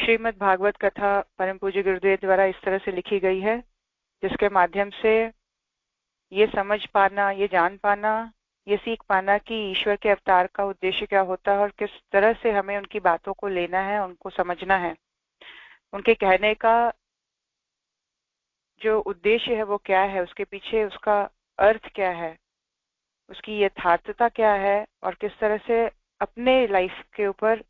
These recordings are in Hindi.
श्रीमद् भागवत कथा परम पूज्य गुरुदेव द्वारा इस तरह से लिखी गई है जिसके माध्यम से ये समझ पाना, ये जान पाना, ये सीख पाना कि ईश्वर के अवतार का उद्देश्य क्या होता है और किस तरह से हमें उनकी बातों को लेना है, उनको समझना है, उनके कहने का जो उद्देश्य है वो क्या है, उसके पीछे उसका अर्थ क्या है, उसकी यथार्थता क्या है और किस तरह से अपने लाइफ के ऊपर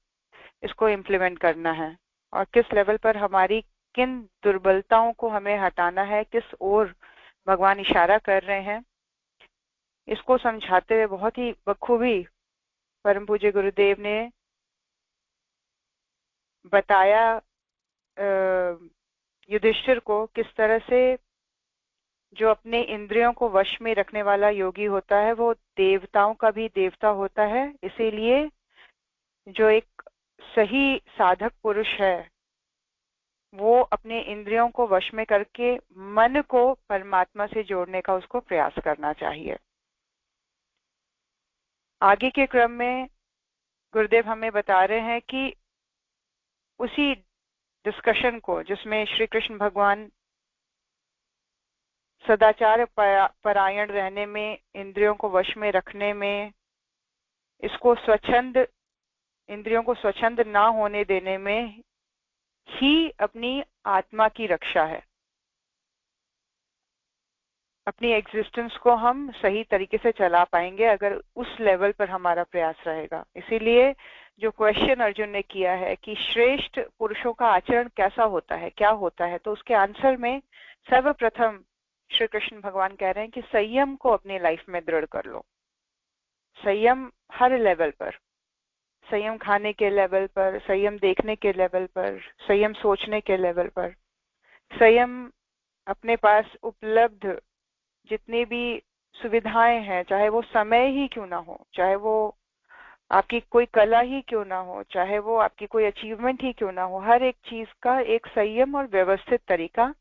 इसको इम्प्लीमेंट करना है और किस लेवल पर हमारी किन दुर्बलताओं को हमें हटाना है, किस ओर भगवान इशारा कर रहे हैं, इसको समझाते हुए बहुत ही बखूबी परम पूज्य गुरुदेव ने बताया युधिष्ठिर को किस तरह से जो अपने इंद्रियों को वश में रखने वाला योगी होता है वो देवताओं का भी देवता होता है। इसीलिए जो एक सही साधक पुरुष है वो अपने इंद्रियों को वश में करके मन को परमात्मा से जोड़ने का उसको प्रयास करना चाहिए। आगे के क्रम में गुरुदेव हमें बता रहे हैं कि उसी डिस्कशन को जिसमें श्री कृष्ण भगवान सदाचार परायण रहने में, इंद्रियों को वश में रखने में, इसको स्वच्छंद, इंद्रियों को स्वच्छंद ना होने देने में ही अपनी आत्मा की रक्षा है। अपनी एग्जिस्टेंस को हम सही तरीके से चला पाएंगे अगर उस लेवल पर हमारा प्रयास रहेगा। इसीलिए जो क्वेश्चन अर्जुन ने किया है कि श्रेष्ठ पुरुषों का आचरण कैसा होता है, क्या होता है, तो उसके आंसर में सर्वप्रथम श्री कृष्ण भगवान कह रहे हैं कि संयम को अपनी लाइफ में दृढ़ कर लो। संयम हर लेवल पर, संयम खाने के लेवल पर, संयम देखने के लेवल पर, संयम सोचने के लेवल पर, संयम अपने पास उपलब्ध जितनी भी सुविधाएं हैं, चाहे वो समय ही क्यों ना हो, चाहे वो आपकी कोई कला ही क्यों ना हो, चाहे वो आपकी कोई अचीवमेंट ही क्यों ना हो, हर एक चीज का एक संयम और व्यवस्थित तरीका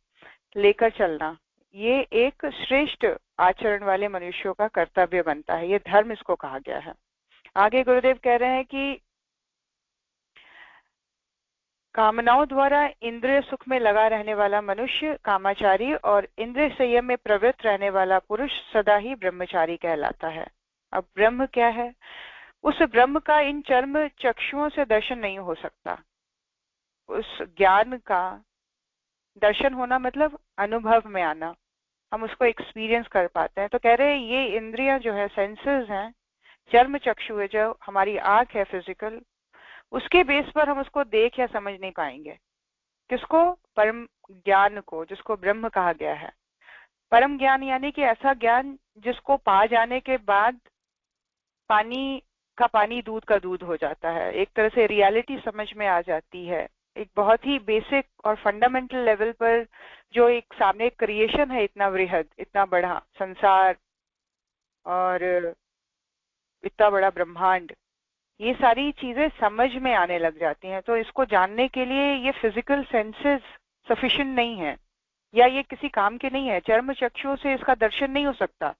लेकर चलना, ये एक श्रेष्ठ आचरण वाले मनुष्यों का कर्तव्य बनता है। ये धर्म इसको कहा गया है। आगे गुरुदेव कह रहे हैं कि कामनाओं द्वारा इंद्रिय सुख में लगा रहने वाला मनुष्य कामाचारी और इंद्रिय संयम में प्रवृत्त रहने वाला पुरुष सदा ही ब्रह्मचारी कहलाता है। अब ब्रह्म क्या है? उस ब्रह्म का इन चर्म चक्षुओं से दर्शन नहीं हो सकता। उस ज्ञान का दर्शन होना मतलब अनुभव में आना, हम उसको एक्सपीरियंस कर पाते हैं। तो कह रहे हैं ये इंद्रियां जो है, सेंसेस हैं, चर्म चक्षु है, जो हमारी आंख है फिजिकल, उसके बेस पर हम उसको देख या समझ नहीं पाएंगे। किसको? परम ज्ञान को, जिसको ब्रह्म कहा गया है। परम ज्ञान यानी कि ऐसा ज्ञान जिसको पा जाने के बाद पानी का पानी, दूध का दूध हो जाता है। एक तरह से रियलिटी समझ में आ जाती है। एक बहुत ही बेसिक और फंडामेंटल लेवल पर जो एक सामने क्रिएशन है, इतना वृहद, इतना बड़ा संसार और इतना बड़ा ब्रह्मांड, ये सारी चीजें समझ में आने लग जाती हैं। तो इसको जानने के लिए ये फिजिकल सेंसेस सफिशिएंट नहीं है या ये किसी काम के नहीं है। चर्म चक्षुओं से इसका दर्शन नहीं हो सकता,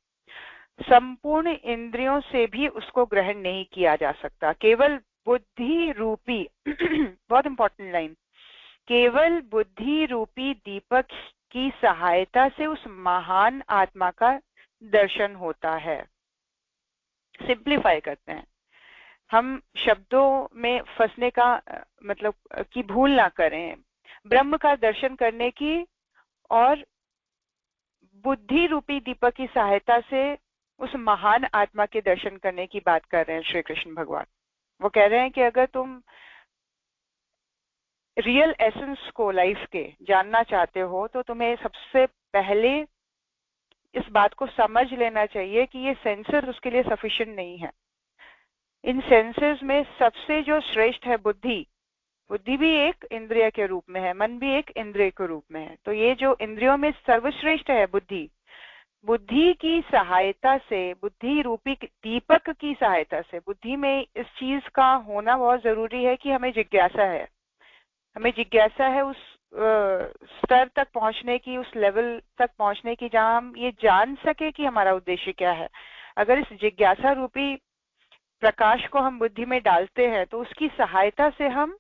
संपूर्ण इंद्रियों से भी उसको ग्रहण नहीं किया जा सकता। केवल बुद्धि रूपी बहुत इंपॉर्टेंट लाइन, केवल बुद्धि रूपी दीपक की सहायता से उस महान आत्मा का दर्शन होता है। सिंप्लीफाई करते हैं, हम शब्दों में फंसने का मतलब कि भूल ना करें। ब्रह्म का दर्शन करने की और बुद्धि रूपी दीपक की सहायता से उस महान आत्मा के दर्शन करने की बात कर रहे हैं श्री कृष्ण भगवान। वो कह रहे हैं कि अगर तुम रियल एसेंस को लाइफ के जानना चाहते हो तो तुम्हें सबसे पहले इस बात को समझ लेना चाहिए कि ये सेंसेस उसके लिए सफिशिएंट नहीं है। इन सेंसेस में सबसे जो श्रेष्ठ है बुद्धि, बुद्धि भी एक इंद्रिय के रूप में है, मन भी एक इंद्रिय के रूप में है। तो ये जो इंद्रियों में सर्वश्रेष्ठ है बुद्धि, बुद्धि की सहायता से, बुद्धि रूपी दीपक की सहायता से, बुद्धि में इस चीज का होना बहुत जरूरी है कि हमें जिज्ञासा है, हमें जिज्ञासा है उस स्तर तक पहुंचने की, उस लेवल तक पहुंचने की जहां हम ये जान सके कि हमारा उद्देश्य क्या है। अगर इस जिज्ञासा रूपी प्रकाश को हम बुद्धि में डालते हैं तो उसकी सहायता से हम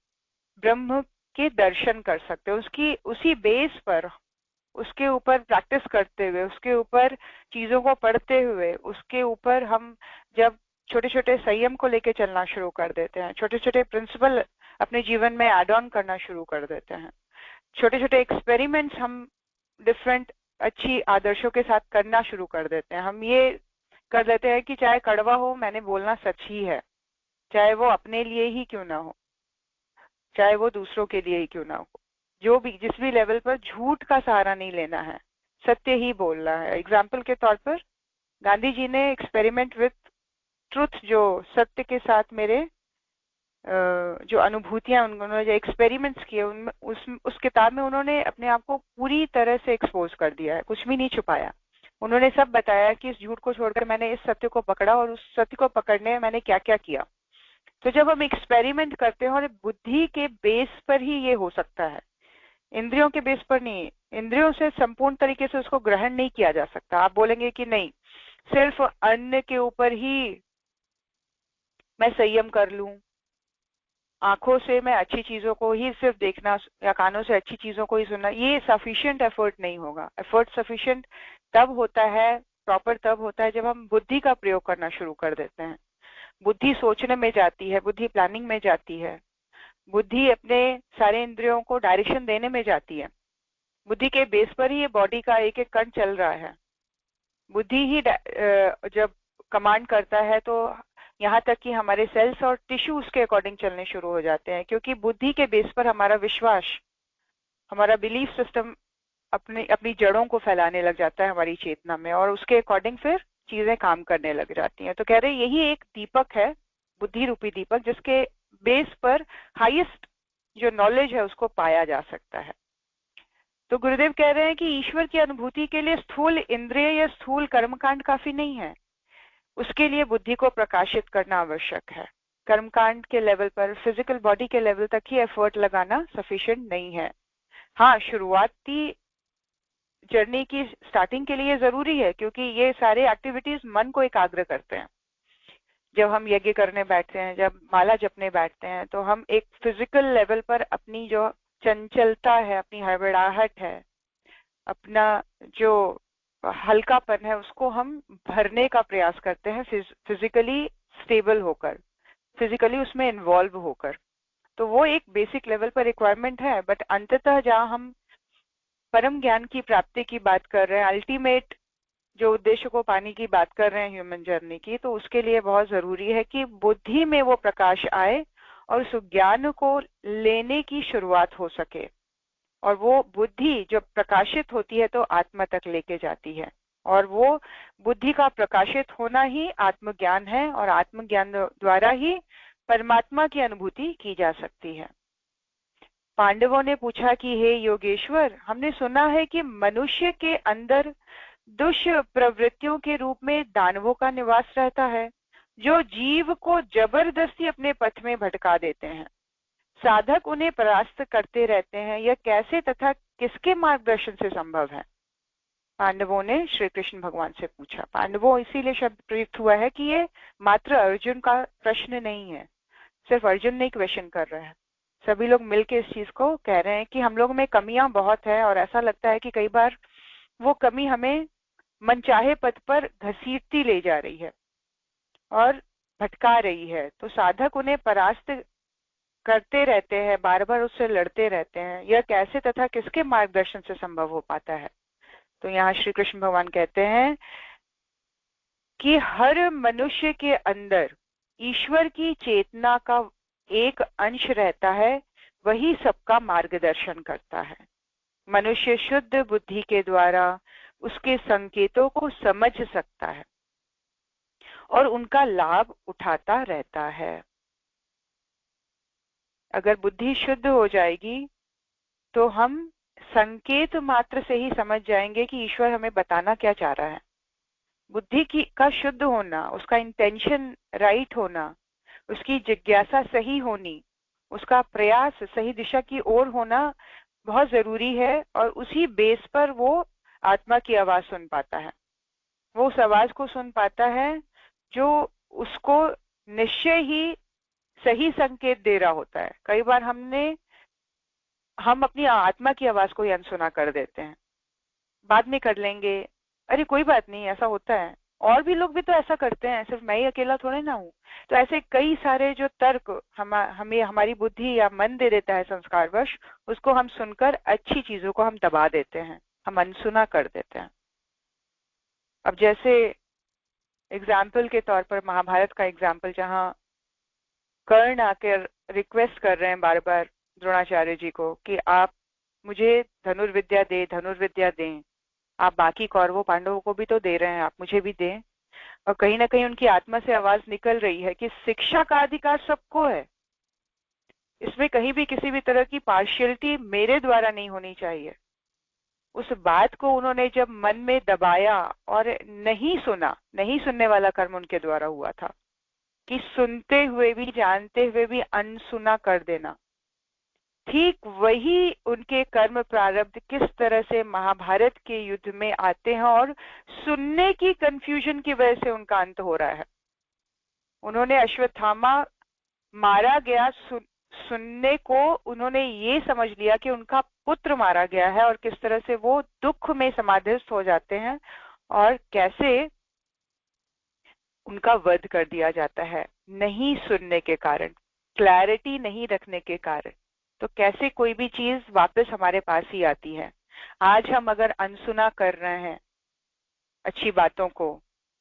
ब्रह्म के दर्शन कर सकते हैं। उसकी उसी बेस पर, उसके ऊपर प्रैक्टिस करते हुए, उसके ऊपर चीजों को पढ़ते हुए, उसके ऊपर हम जब छोटे छोटे संयम को लेके चलना शुरू कर देते हैं, छोटे छोटे प्रिंसिपल अपने जीवन में एड ऑन करना शुरू कर देते हैं, छोटे छोटे एक्सपेरिमेंट्स हम डिफरेंट अच्छी आदर्शों के साथ करना शुरू कर देते हैं। हम ये कर देते हैं कि चाहे कड़वा हो, मैंने बोलना सच ही है, चाहे वो अपने लिए ही क्यों ना हो, चाहे वो दूसरों के लिए ही क्यों ना हो, जो भी जिस भी लेवल पर झूठ का सहारा नहीं लेना है, सत्य ही बोलना है। एग्जाम्पल के तौर पर गांधी जी ने एक्सपेरिमेंट विथ ट्रुथ, जो सत्य के साथ मेरे जो अनुभूतियां, उन्होंने जो एक्सपेरिमेंट्स किए, उनमें उस किताब में उन्होंने अपने आप को पूरी तरह से एक्सपोज कर दिया है, कुछ भी नहीं छुपाया। उन्होंने सब बताया कि इस झूठ को छोड़कर मैंने इस सत्य को पकड़ा और उस सत्य को पकड़ने में मैंने क्या क्या किया। तो जब हम एक्सपेरिमेंट करते हैं, और बुद्धि के बेस पर ही ये हो सकता है, इंद्रियों के बेस पर नहीं। इंद्रियों से संपूर्ण तरीके से उसको ग्रहण नहीं किया जा सकता। आप बोलेंगे कि नहीं, सिर्फ अन्न के ऊपर ही मैं संयम कर लूं, आंखों से मैं अच्छी चीजों को ही सिर्फ देखना या कानों से अच्छी चीजों को ही सुनना, ये सफिशिएंट एफर्ट नहीं होगा। एफर्ट सफिशिएंट तब होता है, प्रॉपर तब होता है जब हम बुद्धि का प्रयोग करना शुरू कर देते हैं। बुद्धि सोचने में जाती है, बुद्धि प्लानिंग में जाती है, बुद्धि अपने सारे इंद्रियों को डायरेक्शन देने में जाती है। बुद्धि के बेस पर ही ये बॉडी का एक एक कण चल रहा है। बुद्धि ही जब कमांड करता है तो यहाँ तक कि हमारे सेल्स और टिश्यू उसके अकॉर्डिंग चलने शुरू हो जाते हैं, क्योंकि बुद्धि के बेस पर हमारा विश्वास, हमारा बिलीफ सिस्टम अपनी जड़ों को फैलाने लग जाता है हमारी चेतना में, और उसके अकॉर्डिंग फिर चीजें काम करने लग जाती हैं। तो कह रहे यही एक दीपक है, बुद्धि रूपी दीपक, जिसके बेस पर हाईएस्ट जो नॉलेज है उसको पाया जा सकता है। तो गुरुदेव कह रहे हैं कि ईश्वर की अनुभूति के लिए स्थूल इंद्रिय या स्थूल कर्मकांड काफी नहीं है, उसके लिए बुद्धि को प्रकाशित करना आवश्यक है। कर्मकांड के लेवल पर, फिजिकल बॉडी के लेवल तक ही एफर्ट लगाना सफिशिएंट नहीं है। हाँ, शुरुआती जर्नी की स्टार्टिंग के लिए जरूरी है, क्योंकि ये सारे एक्टिविटीज मन को एकाग्र करते हैं। जब हम यज्ञ करने बैठते हैं, जब माला जपने बैठते हैं, तो हम एक फिजिकल लेवल पर अपनी जो चंचलता है, अपनी हड़बड़ाहट है, अपना जो हल्कापन है, उसको हम भरने का प्रयास करते हैं फिजिकली स्टेबल होकर, फिजिकली उसमें इन्वॉल्व होकर। तो वो एक बेसिक लेवल पर रिक्वायरमेंट है। बट अंततः जहाँ हम परम ज्ञान की प्राप्ति की बात कर रहे हैं, अल्टीमेट जो उद्देश्य को पाने की बात कर रहे हैं ह्यूमन जर्नी की, तो उसके लिए बहुत जरूरी है कि बुद्धि में वो प्रकाश आए और उस ज्ञान को लेने की शुरुआत हो सके। और वो बुद्धि जब प्रकाशित होती है तो आत्मा तक लेके जाती है, और वो बुद्धि का प्रकाशित होना ही आत्मज्ञान है, और आत्मज्ञान द्वारा ही परमात्मा की अनुभूति की जा सकती है। पांडवों ने पूछा कि हे योगेश्वर, हमने सुना है कि मनुष्य के अंदर दुष्प्रवृत्तियों के रूप में दानवों का निवास रहता है, जो जीव को जबरदस्ती अपने पथ में भटका देते हैं। साधक उन्हें परास्त करते रहते हैं, यह कैसे तथा किसके मार्गदर्शन से संभव है? पांडवों ने श्री कृष्ण भगवान से पूछा। पांडवों इसीलिए शब्द प्रयुक्त हुआ है कि ये मात्र अर्जुन का प्रश्न नहीं है, सिर्फ अर्जुन नहीं क्वेश्चन कर रहे हैं, सभी लोग मिलकर इस चीज को कह रहे हैं कि हम लोग में कमियां बहुत है, और ऐसा लगता है कि कई बार वो कमी हमें मनचाहे पथ पर घसीटती ले जा रही है और भटका रही है। तो साधक उन्हें परास्त करते रहते हैं, बार बार उससे लड़ते रहते हैं, यह कैसे तथा किसके मार्गदर्शन से संभव हो पाता है? तो यहाँ श्री कृष्ण भगवान कहते हैं कि हर मनुष्य के अंदर ईश्वर की चेतना का एक अंश रहता है, वही सबका मार्गदर्शन करता है। मनुष्य शुद्ध बुद्धि के द्वारा उसके संकेतों को समझ सकता है और उनका लाभ उठाता रहता है। अगर बुद्धि शुद्ध हो जाएगी तो हम संकेत मात्र से ही समझ जाएंगे कि ईश्वर हमें बताना क्या चाह रहा है। बुद्धि की का शुद्ध होना, उसका इंटेंशन राइट होना, उसकी जिज्ञासा सही होनी, उसका प्रयास सही दिशा की ओर होना बहुत जरूरी है, और उसी बेस पर वो आत्मा की आवाज सुन पाता है। वो उस आवाज को सुन पाता है जो उसको निश्चय ही सही संकेत दे रहा होता है। कई बार हमने हम अपनी आत्मा की आवाज को ही अनसुना कर देते हैं, बाद में कर लेंगे, अरे कोई बात नहीं, ऐसा होता है, और भी लोग भी तो ऐसा करते हैं, सिर्फ मैं ही अकेला थोड़े ना हूँ। तो ऐसे कई सारे जो तर्क हमें हमारी बुद्धि या मन दे देता है संस्कारवश, उसको हम सुनकर अच्छी चीजों को हम दबा देते हैं, हम अनसुना कर देते हैं। अब जैसे एग्जाम्पल के तौर पर महाभारत का एग्जाम्पल, जहाँ कर्ण आकर रिक्वेस्ट कर रहे हैं बार बार द्रोणाचार्य जी को कि आप मुझे धनुर्विद्या धनुर्विद्या दें। आप बाकी कौरवों पांडवों को भी तो दे रहे हैं, आप मुझे भी दें। और कहीं ना कहीं उनकी आत्मा से आवाज निकल रही है कि शिक्षा का अधिकार सबको है, इसमें कहीं भी किसी भी तरह की पार्शियलिटी मेरे द्वारा नहीं होनी चाहिए। उस बात को उन्होंने जब मन में दबाया और नहीं सुना, नहीं सुनने वाला कर्म उनके द्वारा हुआ था कि सुनते हुए भी जानते हुए भी अनसुना कर देना। ठीक वही उनके कर्म प्रारब्ध किस तरह से महाभारत के युद्ध में आते हैं और सुनने की कंफ्यूजन की वजह से उनका अंत हो रहा है। उन्होंने अश्वत्थामा मारा गया सुनने को उन्होंने ये समझ लिया कि उनका पुत्र मारा गया है, और किस तरह से वो दुख में समाधिस्थ हो जाते हैं और कैसे उनका वध कर दिया जाता है नहीं सुनने के कारण, क्लैरिटी नहीं रखने के कारण। तो कैसे कोई भी चीज वापस हमारे पास ही आती है। आज हम अगर अनसुना कर रहे हैं अच्छी बातों को,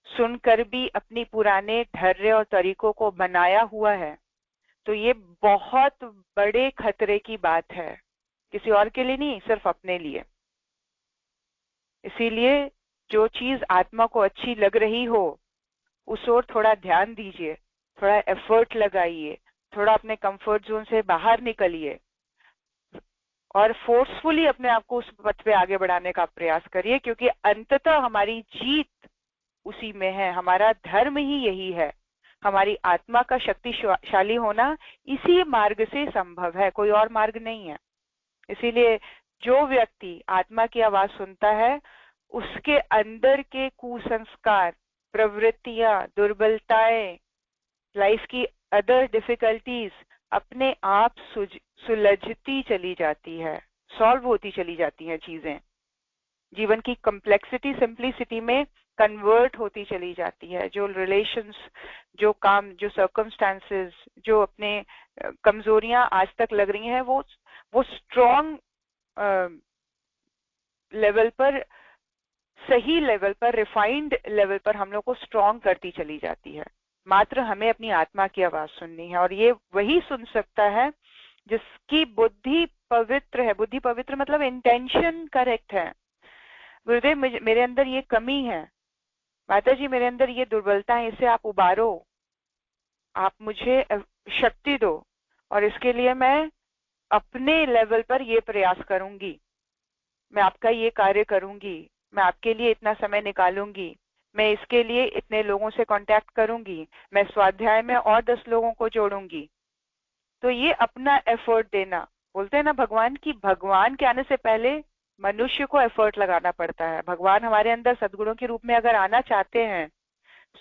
सुनकर भी अपनी पुराने ढर्रे और तरीकों को बनाया हुआ है, तो ये बहुत बड़े खतरे की बात है, किसी और के लिए नहीं, सिर्फ अपने लिए। इसीलिए जो चीज आत्मा को अच्छी लग रही हो उस ओर थोड़ा ध्यान दीजिए, थोड़ा एफर्ट लगाइए, थोड़ा अपने कंफर्ट जोन से बाहर निकलिए और फोर्सफुली अपने आप को उस पथ पे आगे बढ़ाने का प्रयास करिए, क्योंकि अंततः हमारी जीत उसी में है। हमारा धर्म ही यही है, हमारी आत्मा का शक्तिशाली होना इसी मार्ग से संभव है, कोई और मार्ग नहीं है। इसीलिए जो व्यक्ति आत्मा की आवाज सुनता है, उसके अंदर के कुसंस्कार, प्रवृत्तियां, दुर्बलताएं, लाइफ की अदर डिफिकल्टीज अपने आप सुलझती चली जाती है, सॉल्व होती चली जाती हैं चीजें। जीवन की कॉम्प्लेक्सिटी सिंप्लिसिटी में कन्वर्ट होती चली जाती है। जो रिलेशंस, जो काम, जो सर्कमस्टांसेस, जो अपने कमजोरियां आज तक लग रही हैं, वो स्ट्रॉन्ग लेवल पर, सही लेवल पर, रिफाइंड लेवल पर हम लोग को स्ट्रॉन्ग करती चली जाती है। मात्र हमें अपनी आत्मा की आवाज सुननी है, और ये वही सुन सकता है जिसकी बुद्धि पवित्र है। बुद्धि पवित्र मतलब इंटेंशन करेक्ट है। गुरुदेव मेरे अंदर ये कमी है, माता जी मेरे अंदर ये दुर्बलता है, इसे आप उबारो, आप मुझे शक्ति दो, और इसके लिए मैं अपने लेवल पर ये प्रयास करूंगी, मैं आपका ये कार्य करूंगी, मैं आपके लिए इतना समय निकालूंगी, मैं इसके लिए इतने लोगों से कांटेक्ट करूंगी, मैं स्वाध्याय में और 10 लोगों को जोड़ूंगी। तो ये अपना एफर्ट देना, बोलते हैं ना भगवान की, भगवान के आने से पहले मनुष्य को एफर्ट लगाना पड़ता है। भगवान हमारे अंदर सद्गुणों के रूप में अगर आना चाहते हैं,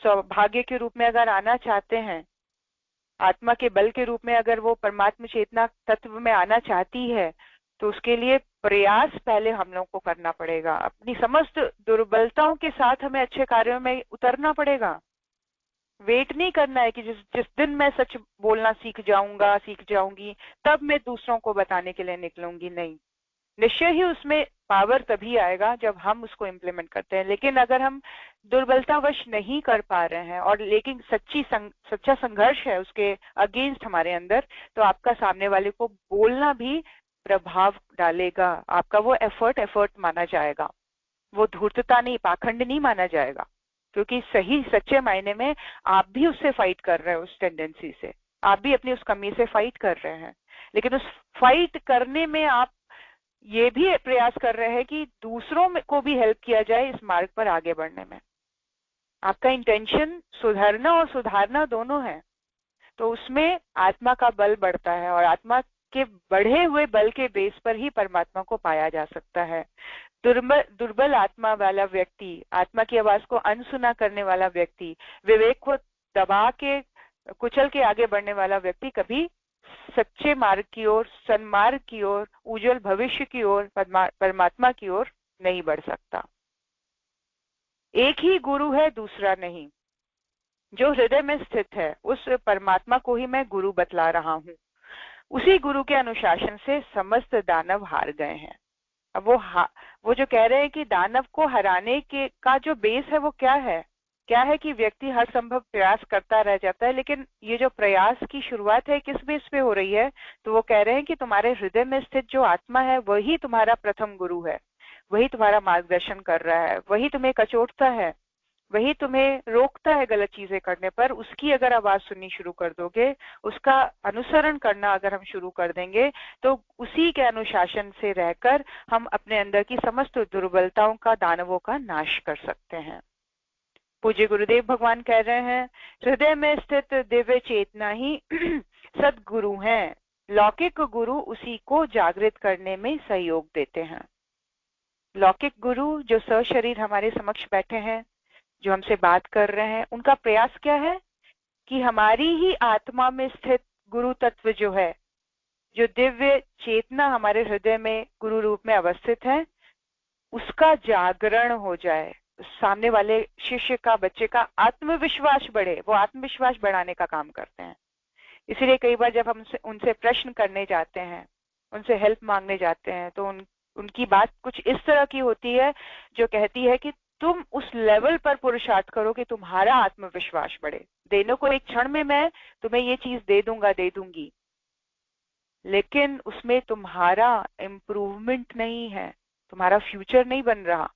सौभाग्य के रूप में अगर आना चाहते हैं, आत्मा के बल के रूप में अगर वो परमात्मा चेतना तत्व में आना चाहती है, तो उसके लिए प्रयास पहले हम लोग को करना पड़ेगा। अपनी समस्त दुर्बलताओं के साथ हमें अच्छे कार्यों में उतरना पड़ेगा। वेट नहीं करना है कि जिस जिस दिन मैं सच बोलना सीख जाऊंगा, सीख जाऊंगी, तब मैं दूसरों को बताने के लिए निकलूंगी। नहीं, निश्चय ही उसमें पावर तभी आएगा जब हम उसको इम्प्लीमेंट करते हैं। लेकिन अगर हम दुर्बलतावश नहीं कर पा रहे हैं, और लेकिन सच्चा संघर्ष है उसके अगेंस्ट हमारे अंदर, तो आपका सामने वाले को बोलना भी प्रभाव डालेगा। आपका वो एफर्ट माना जाएगा, वो धूर्तता नहीं, पाखंड नहीं माना जाएगा, क्योंकि सही सच्चे मायने में आप भी उससे फाइट कर रहे हैं, उस टेंडेंसी से आप भी अपनी उस कमी से फाइट कर रहे हैं। लेकिन उस फाइट करने में आप ये भी प्रयास कर रहे हैं कि दूसरों को भी हेल्प किया जाए इस मार्ग पर आगे बढ़ने में। आपका इंटेंशन सुधरना और सुधारना दोनों है, तो उसमें आत्मा का बल बढ़ता है, और आत्मा के बढ़े हुए बल के बेस पर ही परमात्मा को पाया जा सकता है। दुर्बल आत्मा वाला व्यक्ति, आत्मा की आवाज को अनसुना करने वाला व्यक्ति, विवेक को दबा के कुचल के आगे बढ़ने वाला व्यक्ति कभी सच्चे मार्ग की ओर, सन्मार्ग की ओर, उज्जवल भविष्य की ओर, परमात्मा की ओर नहीं बढ़ सकता। एक ही गुरु है, दूसरा नहीं। जो हृदय में स्थित है उस परमात्मा को ही मैं गुरु बतला रहा हूं। उसी गुरु के अनुशासन से समस्त दानव हार गए हैं। अब वो जो कह रहे हैं कि दानव को हराने के का जो बेस है वो क्या है? क्या है कि व्यक्ति हर संभव प्रयास करता रह जाता है, लेकिन ये जो प्रयास की शुरुआत है किस बेस पे हो रही है? तो वो कह रहे हैं कि तुम्हारे हृदय में स्थित जो आत्मा है वही तुम्हारा प्रथम गुरु है, वही तुम्हारा मार्गदर्शन कर रहा है, वही तुम्हें कचोटता है, वही तुम्हें रोकता है गलत चीजें करने पर। उसकी अगर आवाज सुननी शुरू कर दोगे, उसका अनुसरण करना अगर हम शुरू कर देंगे, तो उसी के अनुशासन से रहकर हम अपने अंदर की समस्त दुर्बलताओं का, दानवों का नाश कर सकते हैं। पूज्य गुरुदेव भगवान कह रहे हैं, हृदय में स्थित दिव्य चेतना ही सदगुरु हैं। लौकिक गुरु उसी को जागृत करने में सहयोग देते हैं। लौकिक गुरु जो सशरीर हमारे समक्ष बैठे हैं, जो हमसे बात कर रहे हैं, उनका प्रयास क्या है कि हमारी ही आत्मा में स्थित गुरु तत्व जो है, जो दिव्य चेतना हमारे हृदय में गुरु रूप में अवस्थित है, उसका जागरण हो जाए। सामने वाले शिष्य का, बच्चे का आत्मविश्वास बढ़े। वो आत्मविश्वास बढ़ाने का काम करते हैं। इसीलिए कई बार जब हम उनसे प्रश्न करने जाते हैं, उनसे हेल्प मांगने जाते हैं, तो उनकी बात कुछ इस तरह की होती है जो कहती है कि तुम उस लेवल पर पुरुषार्थ करो कि तुम्हारा आत्मविश्वास बढ़े। देने को एक क्षण में मैं तुम्हें ये चीज दे दूंगा, दे दूंगी, लेकिन उसमें तुम्हारा इम्प्रूवमेंट नहीं है, तुम्हारा फ्यूचर नहीं बन रहा।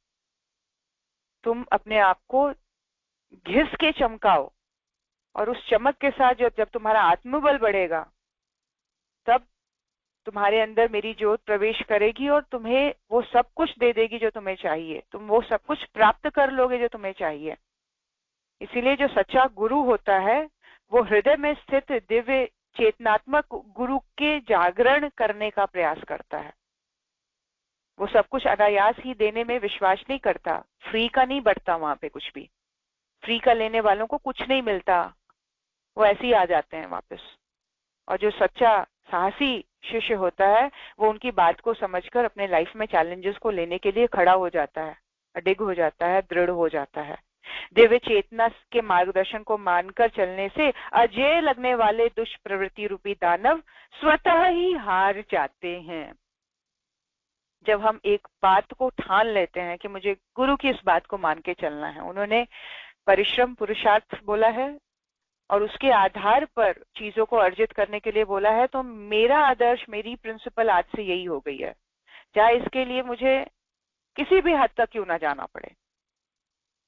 तुम अपने आप को घिस के चमकाओ, और उस चमक के साथ जब तुम्हारा आत्मबल बढ़ेगा, तब तुम्हारे अंदर मेरी ज्योत प्रवेश करेगी और तुम्हें वो सब कुछ दे देगी जो तुम्हें चाहिए। तुम वो सब कुछ प्राप्त कर लोगे जो तुम्हें चाहिए। इसीलिए जो सच्चा गुरु होता है वो हृदय में स्थित दिव्य चेतनात्मक गुरु के जागरण करने का प्रयास करता है। वो सब कुछ अनायास ही देने में विश्वास नहीं करता। फ्री का नहीं बढ़ता वहां पे कुछ भी। फ्री का लेने वालों को कुछ नहीं मिलता, वो ऐसे ही आ जाते हैं वापस। और जो सच्चा साहसी शिष्य होता है वो उनकी बात को समझकर अपने लाइफ में चैलेंजेस को लेने के लिए खड़ा हो जाता है, अडिग हो जाता है, दृढ़ हो जाता है। दिव्य चेतना के मार्गदर्शन को मानकर चलने से अजेय लगने वाले दुष्प्रवृत्ति रूपी दानव स्वतः ही हार जाते हैं। जब हम एक बात को ठान लेते हैं कि मुझे गुरु की इस बात को मान के चलना है, उन्होंने परिश्रम पुरुषार्थ बोला है और उसके आधार पर चीजों को अर्जित करने के लिए बोला है, तो मेरा आदर्श, मेरी प्रिंसिपल आज से यही हो गई है, चाहे इसके लिए मुझे किसी भी हद तक क्यों ना जाना पड़े।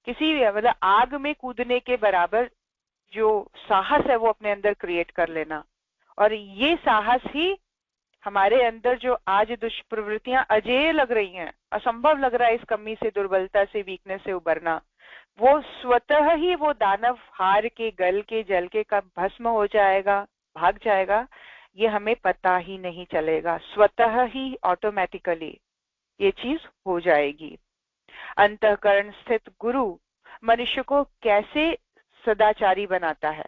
किसी भी मतलब आग में कूदने के बराबर जो साहस है वो अपने अंदर क्रिएट कर लेना। और ये साहस ही हमारे अंदर जो आज दुष्प्रवृत्तियां अजेय लग रही हैं, असंभव लग रहा है इस कमी से, दुर्बलता से, वीकनेस से उबरना, वो स्वतः ही वो दानव हार के, गल के, जल के का भस्म हो जाएगा, भाग जाएगा। ये हमें पता ही नहीं चलेगा, स्वतः ही ऑटोमेटिकली ये चीज हो जाएगी। अंतःकरण स्थित गुरु मनुष्य को कैसे सदाचारी बनाता है,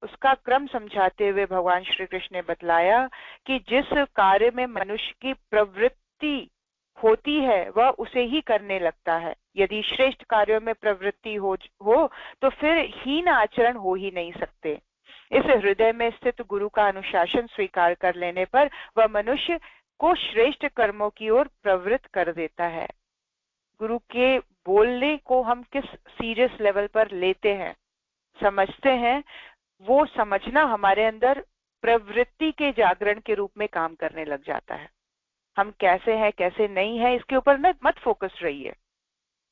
उसका क्रम समझाते हुए भगवान श्री कृष्ण ने बतलाया कि जिस कार्य में मनुष्य की प्रवृत्ति होती है वह उसे ही करने लगता है। यदि श्रेष्ठ कार्यों में प्रवृत्ति हो तो फिर हीन आचरण हो ही नहीं सकते। इस हृदय में स्थित गुरु का अनुशासन स्वीकार कर लेने पर वह मनुष्य को श्रेष्ठ कर्मों की ओर प्रवृत्त कर देता है। गुरु के बोलने को हम किस सीरियस लेवल पर लेते हैं, समझते हैं, वो समझना हमारे अंदर प्रवृत्ति के जागरण के रूप में काम करने लग जाता है। हम कैसे हैं, कैसे नहीं है, इसके ऊपर मत फोकस रहिए,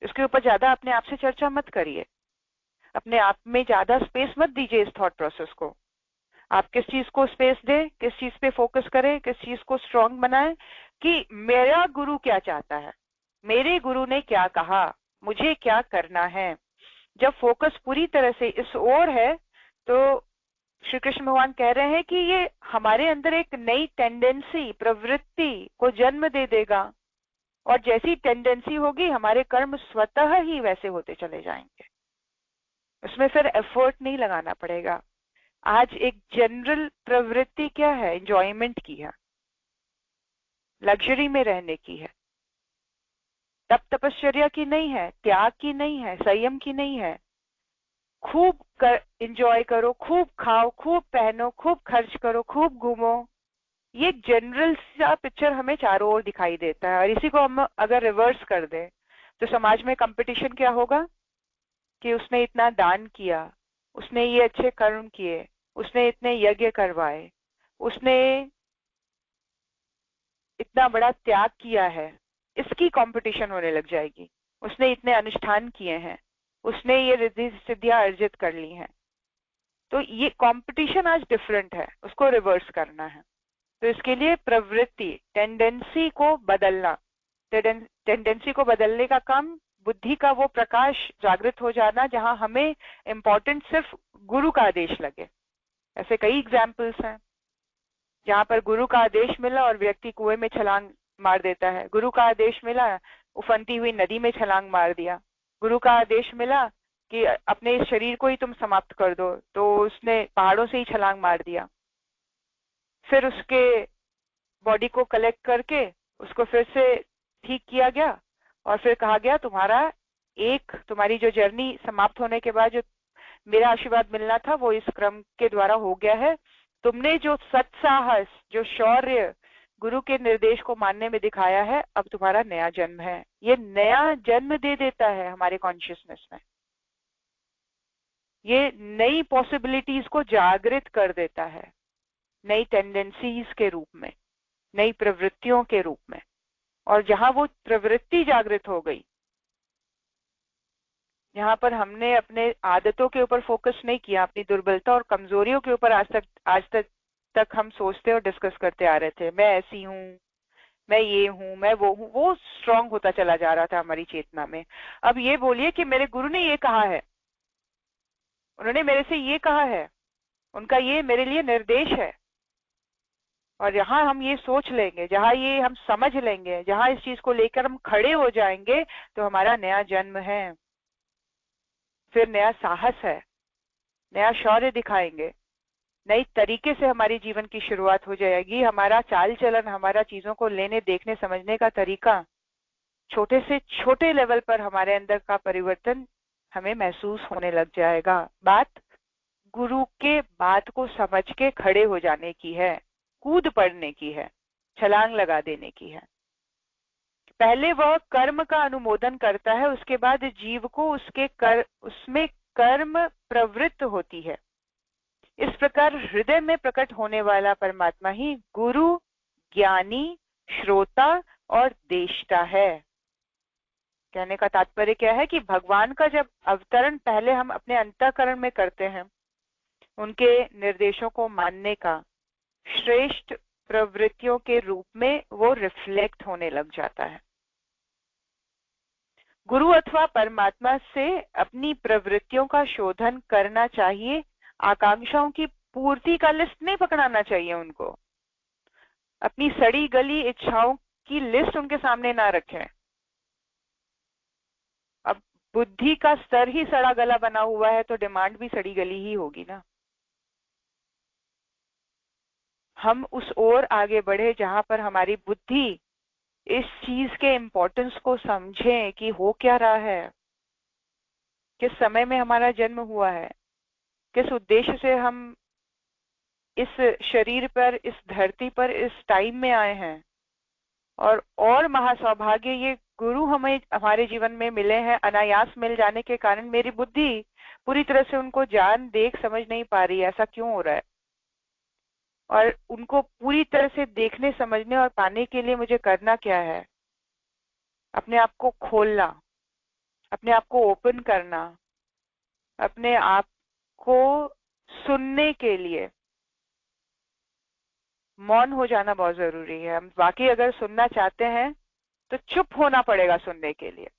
इसके ऊपर ज्यादा अपने आप से चर्चा मत करिए, अपने आप में ज्यादा स्पेस मत दीजिए इस थॉट प्रोसेस को। आप किस चीज को स्पेस दें, किस चीज पे फोकस करें, किस चीज को स्ट्रांग बनाएं कि मेरा गुरु क्या चाहता है, मेरे गुरु ने क्या कहा, मुझे क्या करना है। जब फोकस पूरी तरह से इस ओर है तो श्री कृष्ण भगवान कह रहे हैं कि ये हमारे अंदर एक नई टेंडेंसी, प्रवृत्ति को जन्म दे देगा, और जैसी टेंडेंसी होगी हमारे कर्म स्वतः ही वैसे होते चले जाएंगे। उसमें फिर एफर्ट नहीं लगाना पड़ेगा। आज एक जनरल प्रवृत्ति क्या है? एंजॉयमेंट की है, लग्जरी में रहने की है, तप तपश्चर्या की नहीं है, त्याग की नहीं है, संयम की नहीं है। खूब एंजॉय करो, खूब खाओ, खूब पहनो, खूब खर्च करो, खूब घूमो। ये जनरल सा पिक्चर हमें चारों ओर दिखाई देता है। और इसी को हम अगर रिवर्स कर दें तो समाज में कंपटीशन क्या होगा कि उसने इतना दान किया, उसने ये अच्छे कर्म किए, उसने इतने यज्ञ करवाए, उसने इतना बड़ा त्याग किया है, इसकी कंपटीशन होने लग जाएगी। उसने इतने अनुष्ठान किए हैं, उसने ये रिद्धि सिद्धियां अर्जित कर ली हैं। तो ये कंपटीशन आज डिफरेंट है, उसको रिवर्स करना है। तो इसके लिए प्रवृत्ति, टेंडेंसी को बदलना, टेंडेंसी को बदलने का काम, बुद्धि का वो प्रकाश जागृत हो जाना जहां हमें इम्पोर्टेंट सिर्फ गुरु का आदेश लगे। ऐसे कई एग्जाम्पल्स हैं जहां पर गुरु का आदेश मिला और व्यक्ति कुएं में छलांग मार देता है। गुरु का आदेश मिला, उफनती हुई नदी में छलांग मार दिया। गुरु का आदेश मिला कि अपने इस शरीर को ही तुम समाप्त कर दो, तो उसने पहाड़ों से ही छलांग मार दिया। फिर उसके बॉडी को कलेक्ट करके उसको फिर से ठीक किया गया और फिर कहा गया तुम्हारी जो जर्नी समाप्त होने के बाद जो मेरा आशीर्वाद मिलना था वो इस क्रम के द्वारा हो गया है। तुमने जो सत्साहस, जो शौर्य गुरु के निर्देश को मानने में दिखाया है, अब तुम्हारा नया जन्म है। ये नया जन्म दे देता है हमारे कॉन्शियसनेस में, ये नई पॉसिबिलिटीज को जागृत कर देता है, नई टेंडेंसीज के रूप में, नई प्रवृत्तियों के रूप में। और जहां वो प्रवृत्ति जागृत हो गई, यहाँ पर हमने अपने आदतों के ऊपर फोकस नहीं किया, अपनी दुर्बलता और कमजोरियों के ऊपर आज तक हम सोचते और डिस्कस करते आ रहे थे। मैं ऐसी हूँ, मैं ये हूँ, मैं वो हूँ, वो स्ट्रांग होता चला जा रहा था हमारी चेतना में। अब ये बोलिए कि मेरे गुरु ने ये कहा है, उन्होंने मेरे से ये कहा है, उनका ये मेरे लिए निर्देश है। और जहां हम ये सोच लेंगे, जहां ये हम समझ लेंगे, जहां इस चीज को लेकर हम खड़े हो जाएंगे, तो हमारा नया जन्म है। फिर नया साहस है, नया शौर्य दिखाएंगे, नई तरीके से हमारी जीवन की शुरुआत हो जाएगी। हमारा चाल चलन, हमारा चीजों को लेने, देखने, समझने का तरीका, छोटे से छोटे लेवल पर हमारे अंदर का परिवर्तन हमें महसूस होने लग जाएगा। बात गुरु के बात को समझ के खड़े हो जाने की है, कूद पड़ने की है, छलांग लगा देने की है। पहले वह कर्म का अनुमोदन करता है, उसके बाद जीव को उसमें कर्म प्रवृत्त होती है। इस प्रकार हृदय में प्रकट होने वाला परमात्मा ही गुरु, ज्ञानी, श्रोता और देष्टा है। कहने का तात्पर्य क्या है कि भगवान का जब अवतरण पहले हम अपने अंतःकरण में करते हैं, उनके निर्देशों को मानने का श्रेष्ठ प्रवृत्तियों के रूप में वो रिफ्लेक्ट होने लग जाता है। गुरु अथवा परमात्मा से अपनी प्रवृत्तियों का शोधन करना चाहिए, आकांक्षाओं की पूर्ति का लिस्ट नहीं पकड़ाना चाहिए उनको। अपनी सड़ी गली इच्छाओं की लिस्ट उनके सामने ना रखें। अब बुद्धि का स्तर ही सड़ा गला बना हुआ है तो डिमांड भी सड़ी गली ही होगी ना। हम उस ओर आगे बढ़े जहां पर हमारी बुद्धि इस चीज के इम्पोर्टेंस को समझे कि हो क्या रहा है, किस समय में हमारा जन्म हुआ है, किस उद्देश्य से हम इस शरीर पर, इस धरती पर, इस टाइम में आए हैं। और महासौभाग्य ये गुरु हमें हमारे जीवन में मिले हैं। अनायास मिल जाने के कारण मेरी बुद्धि पूरी तरह से उनको जान देख समझ नहीं पा रही है, ऐसा क्यों हो रहा है। और उनको पूरी तरह से देखने, समझने और पाने के लिए मुझे करना क्या है? अपने आप को खोलना, अपने आप को ओपन करना, अपने आप को सुनने के लिए मौन हो जाना बहुत जरूरी है। हम बाकी अगर सुनना चाहते हैं तो चुप होना पड़ेगा सुनने के लिए।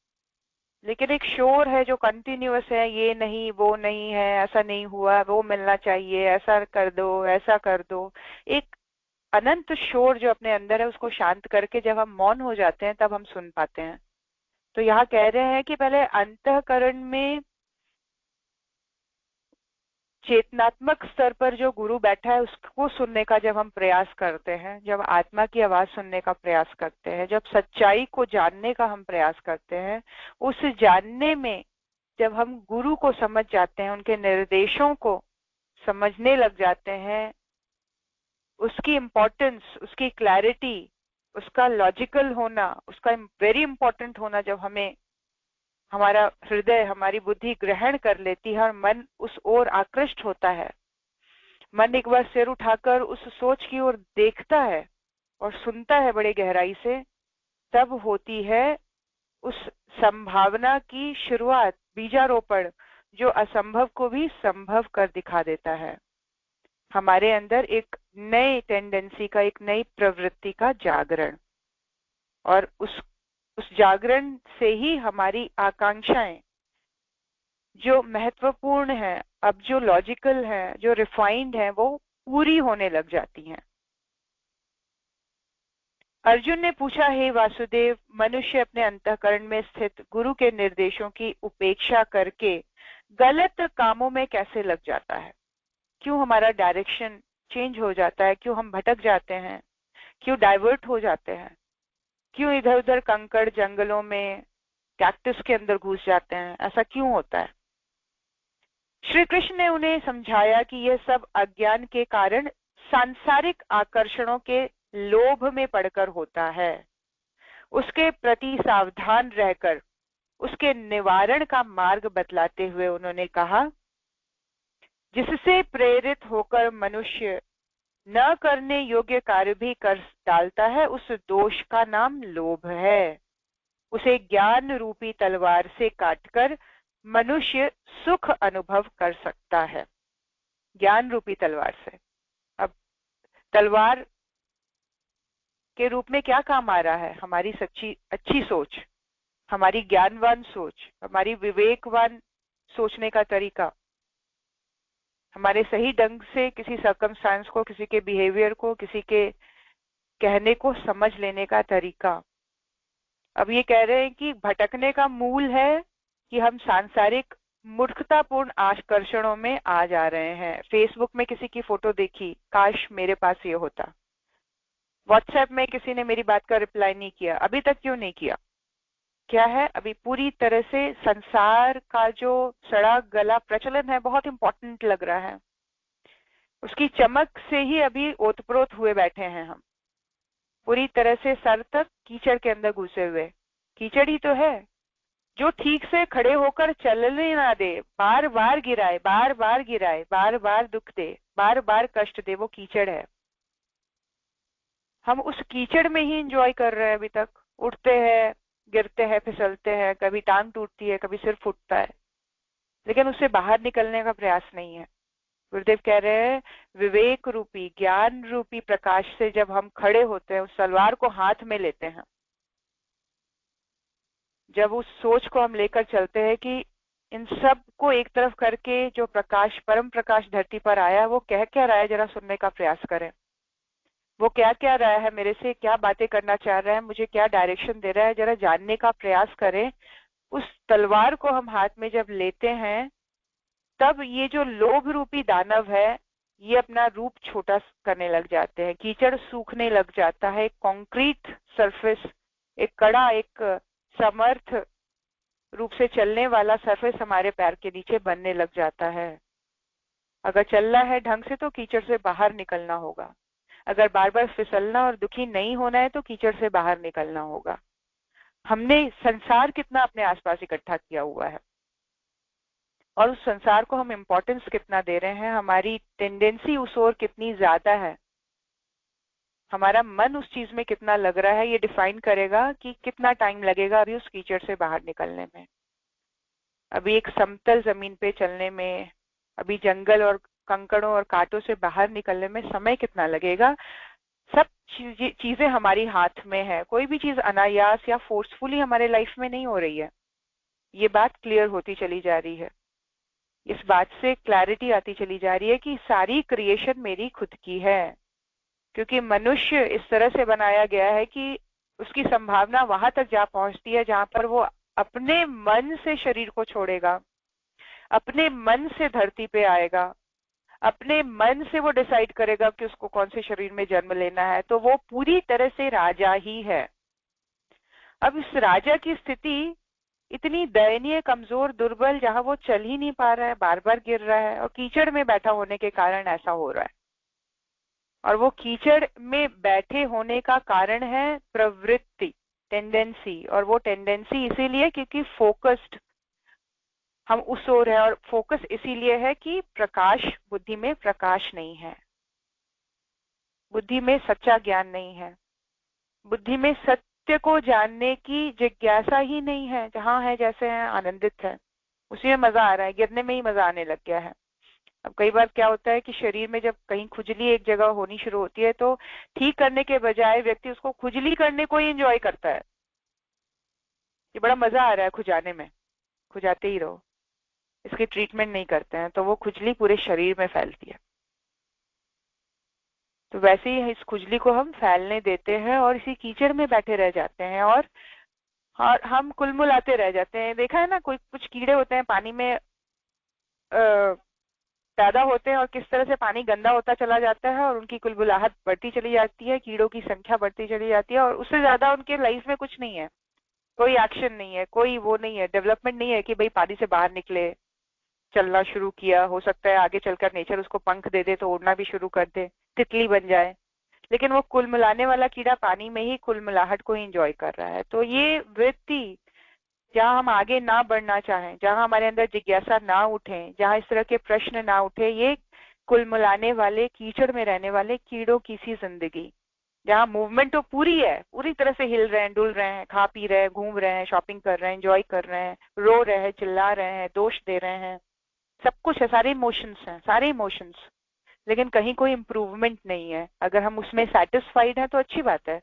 लेकिन एक शोर है जो कंटिन्यूअस है, ये नहीं, वो नहीं है, ऐसा नहीं हुआ, वो मिलना चाहिए, ऐसा कर दो, ऐसा कर दो। एक अनंत शोर जो अपने अंदर है, उसको शांत करके जब हम मौन हो जाते हैं तब हम सुन पाते हैं। तो यहाँ कह रहे हैं कि पहले अंतःकरण में चेतनात्मक स्तर पर जो गुरु बैठा है उसको सुनने का जब हम प्रयास करते हैं, जब आत्मा की आवाज सुनने का प्रयास करते हैं, जब सच्चाई को जानने का हम प्रयास करते हैं, उस जानने में जब हम गुरु को समझ जाते हैं, उनके निर्देशों को समझने लग जाते हैं, उसकी इम्पोर्टेंस, उसकी क्लैरिटी, उसका लॉजिकल होना, उसका वेरी इंपॉर्टेंट होना जब हमें हमारा हृदय, हमारी बुद्धि ग्रहण कर लेती है और मन उस ओर आकृष्ट होता है, मन एक बार सिर उठाकर उस सोच की ओर देखता है और सुनता है बड़े गहराई से, तब होती है उस संभावना की शुरुआत, बीजारोपण, जो असंभव को भी संभव कर दिखा देता है। हमारे अंदर एक नई टेंडेंसी का, एक नई प्रवृत्ति का जागरण, और उस जागरण से ही हमारी आकांक्षाएं जो महत्वपूर्ण है, अब जो लॉजिकल है, जो रिफाइंड है, वो पूरी होने लग जाती हैं। अर्जुन ने पूछा, हे वासुदेव, मनुष्य अपने अंतःकरण में स्थित गुरु के निर्देशों की उपेक्षा करके गलत कामों में कैसे लग जाता है? क्यों हमारा डायरेक्शन चेंज हो जाता है? क्यों हम भटक जाते हैं? क्यों डाइवर्ट हो जाते हैं? क्यों इधर उधर कंकड़ जंगलों में, कैक्टस के अंदर घुस जाते हैं? ऐसा क्यों होता है? श्री कृष्ण ने उन्हें समझाया कि यह सब अज्ञान के कारण सांसारिक आकर्षणों के लोभ में पड़कर होता है। उसके प्रति सावधान रहकर उसके निवारण का मार्ग बतलाते हुए उन्होंने कहा, जिससे प्रेरित होकर मनुष्य न करने योग्य कार्य भी कर डालता है, उस दोष का नाम लोभ है। उसे ज्ञान रूपी तलवार से काटकर मनुष्य सुख अनुभव कर सकता है। ज्ञान रूपी तलवार से। अब तलवार के रूप में क्या काम आ रहा है? हमारी सच्ची अच्छी सोच, हमारी ज्ञानवान सोच, हमारी विवेकवान सोचने का तरीका, हमारे सही ढंग से किसी सर्कमस्टांस को, किसी के बिहेवियर को, किसी के कहने को समझ लेने का तरीका। अब ये कह रहे हैं कि भटकने का मूल है कि हम सांसारिक मूर्खतापूर्ण आकर्षणों में आ जा रहे हैं। फेसबुक में किसी की फोटो देखी, काश मेरे पास ये होता। व्हाट्सएप में किसी ने मेरी बात का रिप्लाई नहीं किया, अभी तक क्यों नहीं किया? क्या है? अभी पूरी तरह से संसार का जो सड़ा गला प्रचलन है बहुत इंपॉर्टेंट लग रहा है, उसकी चमक से ही अभी ओतप्रोत हुए बैठे हैं हम, पूरी तरह से सर तक कीचड़ के अंदर घुसे हुए। कीचड़ ही तो है जो ठीक से खड़े होकर चलने ना दे, बार बार गिराए, बार बार गिराए, बार बार दुख दे, बार बार कष्ट दे, वो कीचड़ है। हम उस कीचड़ में ही एंजॉय कर रहे हैं अभी तक। उठते हैं, गिरते हैं, फिसलते हैं, कभी टांग टूटती है, कभी सिर फूटता है, लेकिन उससे बाहर निकलने का प्रयास नहीं है। गुरुदेव कह रहे हैं, विवेक रूपी, ज्ञान रूपी प्रकाश से जब हम खड़े होते हैं, उस तलवार को हाथ में लेते हैं, जब उस सोच को हम लेकर चलते हैं कि इन सब को एक तरफ करके जो प्रकाश, परम प्रकाश धरती पर आया, वो कह क्या रहा है, जरा सुनने का प्रयास करें। वो क्या क्या रहा है, मेरे से क्या बातें करना चाह रहा है, मुझे क्या डायरेक्शन दे रहा है, जरा जानने का प्रयास करें। उस तलवार को हम हाथ में जब लेते हैं, तब ये जो लोभ रूपी दानव है, ये अपना रूप छोटा करने लग जाते हैं। कीचड़ सूखने लग जाता है, कंक्रीट सरफेस, एक कड़ा, एक समर्थ रूप से चलने वाला सरफेस हमारे पैर के नीचे बनने लग जाता है। अगर चलना है ढंग से तो कीचड़ से बाहर निकलना होगा। अगर बार बार फिसलना और दुखी नहीं होना है तो कीचड़ से बाहर निकलना होगा। हमने संसार कितना अपने आसपास इकट्ठा किया हुआ है और उस संसार को हम इम्पोर्टेंस कितना दे रहे हैं, हमारी टेंडेंसी उस ओर कितनी ज्यादा है, हमारा मन उस चीज में कितना लग रहा है, ये डिफाइन करेगा कि कितना टाइम लगेगा अभी उस कीचड़ से बाहर निकलने में। अभी एक समतल जमीन पे चलने में, अभी जंगल और कंकड़ों और कांटों से बाहर निकलने में समय कितना लगेगा। सब चीजें हमारी हाथ में है। कोई भी चीज अनायास या फोर्सफुली हमारे लाइफ में नहीं हो रही है। ये बात क्लियर होती चली जा रही है। इस बात से क्लैरिटी आती चली जा रही है कि सारी क्रिएशन मेरी खुद की है, क्योंकि मनुष्य इस तरह से बनाया गया है कि उसकी संभावना वहां तक जा पहुंचती है जहां पर वो अपने मन से शरीर को छोड़ेगा, अपने मन से धरती पे आएगा, अपने मन से वो डिसाइड करेगा कि उसको कौन से शरीर में जन्म लेना है, तो वो पूरी तरह से राजा ही है। अब इस राजा की स्थिति इतनी दयनीय, कमजोर, दुर्बल, जहां वो चल ही नहीं पा रहा है, बार बार गिर रहा है, और कीचड़ में बैठा होने के कारण ऐसा हो रहा है। और वो कीचड़ में बैठे होने का कारण है प्रवृत्ति, टेंडेंसी। और वो टेंडेंसी इसीलिए क्योंकि फोकस्ड हम उस ओर है, और फोकस इसीलिए है कि प्रकाश, बुद्धि में प्रकाश नहीं है, बुद्धि में सच्चा ज्ञान नहीं है, बुद्धि में सत्य को जानने की जिज्ञासा ही नहीं है। जहां है जैसे है, आनंदित है, उसी में मजा आ रहा है, गिरने में ही मजा आने लग गया है। अब कई बार क्या होता है कि शरीर में जब कहीं खुजली एक जगह होनी शुरू होती है, तो ठीक करने के बजाय व्यक्ति उसको खुजली करने को ही एंजॉय करता है कि बड़ा मजा आ रहा है खुजाने में, खुजाते ही रहो, इसकी ट्रीटमेंट नहीं करते हैं तो वो खुजली पूरे शरीर में फैलती है। तो वैसे ही इस खुजली को हम फैलने देते हैं और इसी कीचड़ में बैठे रह जाते हैं, और हम कुलमुलाते रह जाते हैं। देखा है ना, कोई कुछ कीड़े होते हैं पानी में पैदा होते हैं, और किस तरह से पानी गंदा होता चला जाता है और उनकी कुलबुलाहट बढ़ती चली जाती है, कीड़ों की संख्या बढ़ती चली जाती है, और उससे ज्यादा उनके लाइफ में कुछ नहीं है, कोई एक्शन नहीं है, कोई वो नहीं है, डेवलपमेंट नहीं है कि भाई पानी से बाहर निकले, चलना शुरू किया, हो सकता है आगे चलकर नेचर उसको पंख दे दे तो उड़ना भी शुरू कर दे, तितली बन जाए। लेकिन वो कुलमुलाने वाला कीड़ा पानी में ही कुलमुलाहट को एंजॉय कर रहा है। तो ये वृत्ति, जहाँ हम आगे ना बढ़ना चाहें, जहाँ हमारे अंदर जिज्ञासा ना उठे, जहाँ इस तरह के प्रश्न ना उठे, ये कुलमुलाने वाले, कीचड़ में रहने वाले कीड़ों की सी जिंदगी, जहाँ मूवमेंट तो पूरी है, पूरी तरह से हिल रहे हैं, डुल रहे हैं, खा पी रहे हैं, घूम रहे हैं, शॉपिंग कर रहे हैं, एंजॉय कर रहे हैं, रो रहे हैं, चिल्ला रहे हैं, दोष दे रहे हैं, सब कुछ है, सारे इमोशंस हैं, सारे इमोशंस, लेकिन कहीं कोई इम्प्रूवमेंट नहीं है। अगर हम उसमें सेटिस्फाइड हैं तो अच्छी बात है,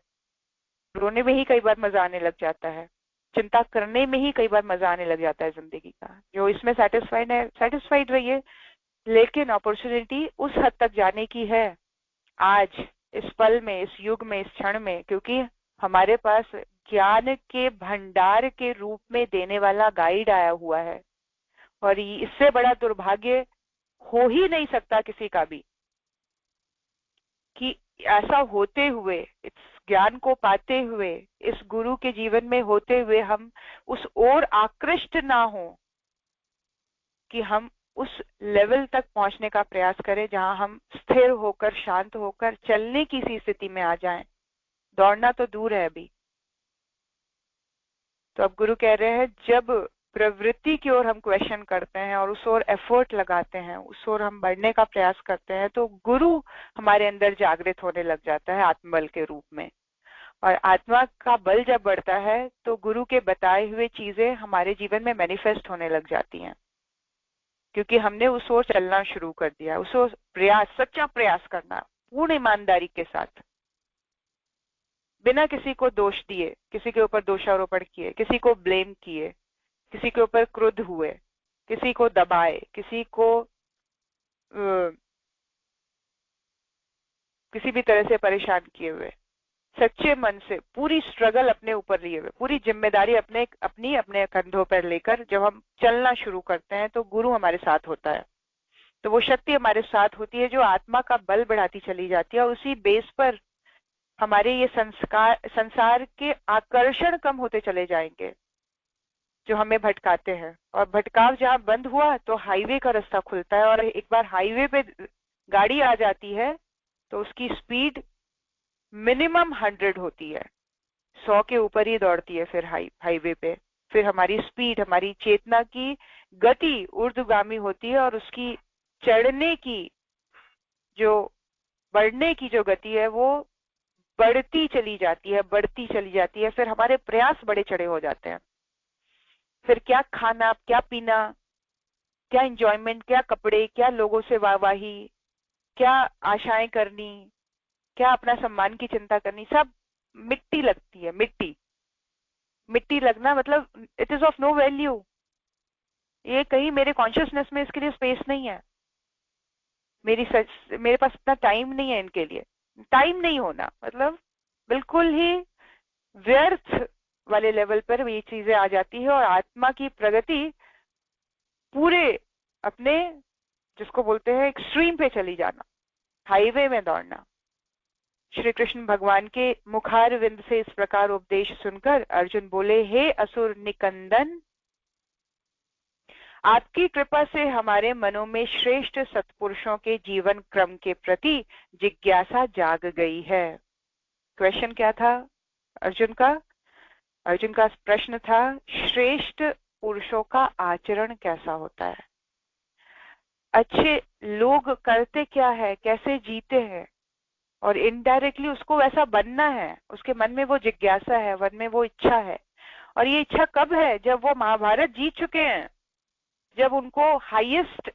रोने में ही कई बार मजा आने लग जाता है, चिंता करने में ही कई बार मजा आने लग जाता है जिंदगी का। जो इसमें सेटिस्फाइड है, सेटिस्फाइड रहिए, लेकिन अपॉर्चुनिटी उस हद तक जाने की है आज, इस पल में, इस युग में, इस क्षण में, क्योंकि हमारे पास ज्ञान के भंडार के रूप में देने वाला गाइड आया हुआ है। और इससे बड़ा दुर्भाग्य हो ही नहीं सकता किसी का भी, कि ऐसा होते हुए, इस ज्ञान को पाते हुए, इस गुरु के जीवन में होते हुए हम उस ओर आकृष्ट ना हो कि हम उस लेवल तक पहुंचने का प्रयास करें जहां हम स्थिर होकर, शांत होकर चलने की सी स्थिति में आ जाएं। दौड़ना तो दूर है अभी। तो अब गुरु कह रहे हैं, जब प्रवृत्ति की ओर हम क्वेश्चन करते हैं और उस ओर एफर्ट लगाते हैं, उस ओर हम बढ़ने का प्रयास करते हैं, तो गुरु हमारे अंदर जागृत होने लग जाता है आत्मबल के रूप में। और आत्मा का बल जब बढ़ता है तो गुरु के बताए हुए चीजें हमारे जीवन में मैनिफेस्ट होने लग जाती हैं, क्योंकि हमने उस ओर चलना शुरू कर दिया। उस ओर प्रयास, सच्चा प्रयास करना, पूर्ण ईमानदारी के साथ, बिना किसी को दोष दिए, किसी के ऊपर दोषारोपण किए, किसी को ब्लेम किए, किसी के ऊपर क्रुद्ध हुए, किसी को दबाए, किसी को किसी भी तरह से परेशान किए हुए, सच्चे मन से पूरी स्ट्रगल अपने ऊपर लिए हुए, पूरी जिम्मेदारी अपने कंधों पर लेकर जब हम चलना शुरू करते हैं तो गुरु हमारे साथ होता है। तो वो शक्ति हमारे साथ होती है जो आत्मा का बल बढ़ाती चली जाती है, और उसी बेस पर हमारे ये संसार के आकर्षण कम होते चले जाएंगे जो हमें भटकाते हैं। और भटकाव जहाँ बंद हुआ तो हाईवे का रास्ता खुलता है, और एक बार हाईवे पे गाड़ी आ जाती है तो उसकी स्पीड मिनिमम 100 होती है, 100 के ऊपर ही दौड़ती है। फिर हाईवे पे फिर हमारी स्पीड, हमारी चेतना की गति ऊर्ध्वगामी होती है, और उसकी चढ़ने की जो, बढ़ने की जो गति है वो बढ़ती चली जाती है, बढ़ती चली जाती है। फिर हमारे प्रयास बड़े चढ़े हो जाते हैं। फिर क्या खाना, क्या पीना, क्या एंजॉयमेंट, क्या कपड़े, क्या लोगों से वाहवाही, क्या आशाएं करनी, क्या अपना सम्मान की चिंता करनी, सब मिट्टी लगती है। मिट्टी मिट्टी लगना मतलब it is of no value. ये कहीं मेरे कॉन्शियसनेस में इसके लिए स्पेस नहीं है, मेरे पास इतना टाइम नहीं है इनके लिए। टाइम नहीं होना मतलब बिल्कुल ही व्यर्थ वाले लेवल पर ये चीजें आ जाती है। और आत्मा की प्रगति पूरे अपने जिसको बोलते हैं एक्सट्रीम पे चली जाना, हाईवे में दौड़ना। श्री कृष्ण भगवान के मुखार विंद से इस प्रकार उपदेश सुनकर अर्जुन बोले, हे असुर निकंदन, आपकी कृपा से हमारे मनों में श्रेष्ठ सत्पुरुषों के जीवन क्रम के प्रति जिज्ञासा जाग गई है। क्वेश्चन क्या था अर्जुन का? अर्जुन का प्रश्न था, श्रेष्ठ पुरुषों का आचरण कैसा होता है, अच्छे लोग करते क्या है, कैसे जीते हैं, और इनडायरेक्टली उसको वैसा बनना है। उसके मन में वो जिज्ञासा है, मन में वो इच्छा है। और ये इच्छा कब है? जब वो महाभारत जीत चुके हैं, जब उनको हाईएस्ट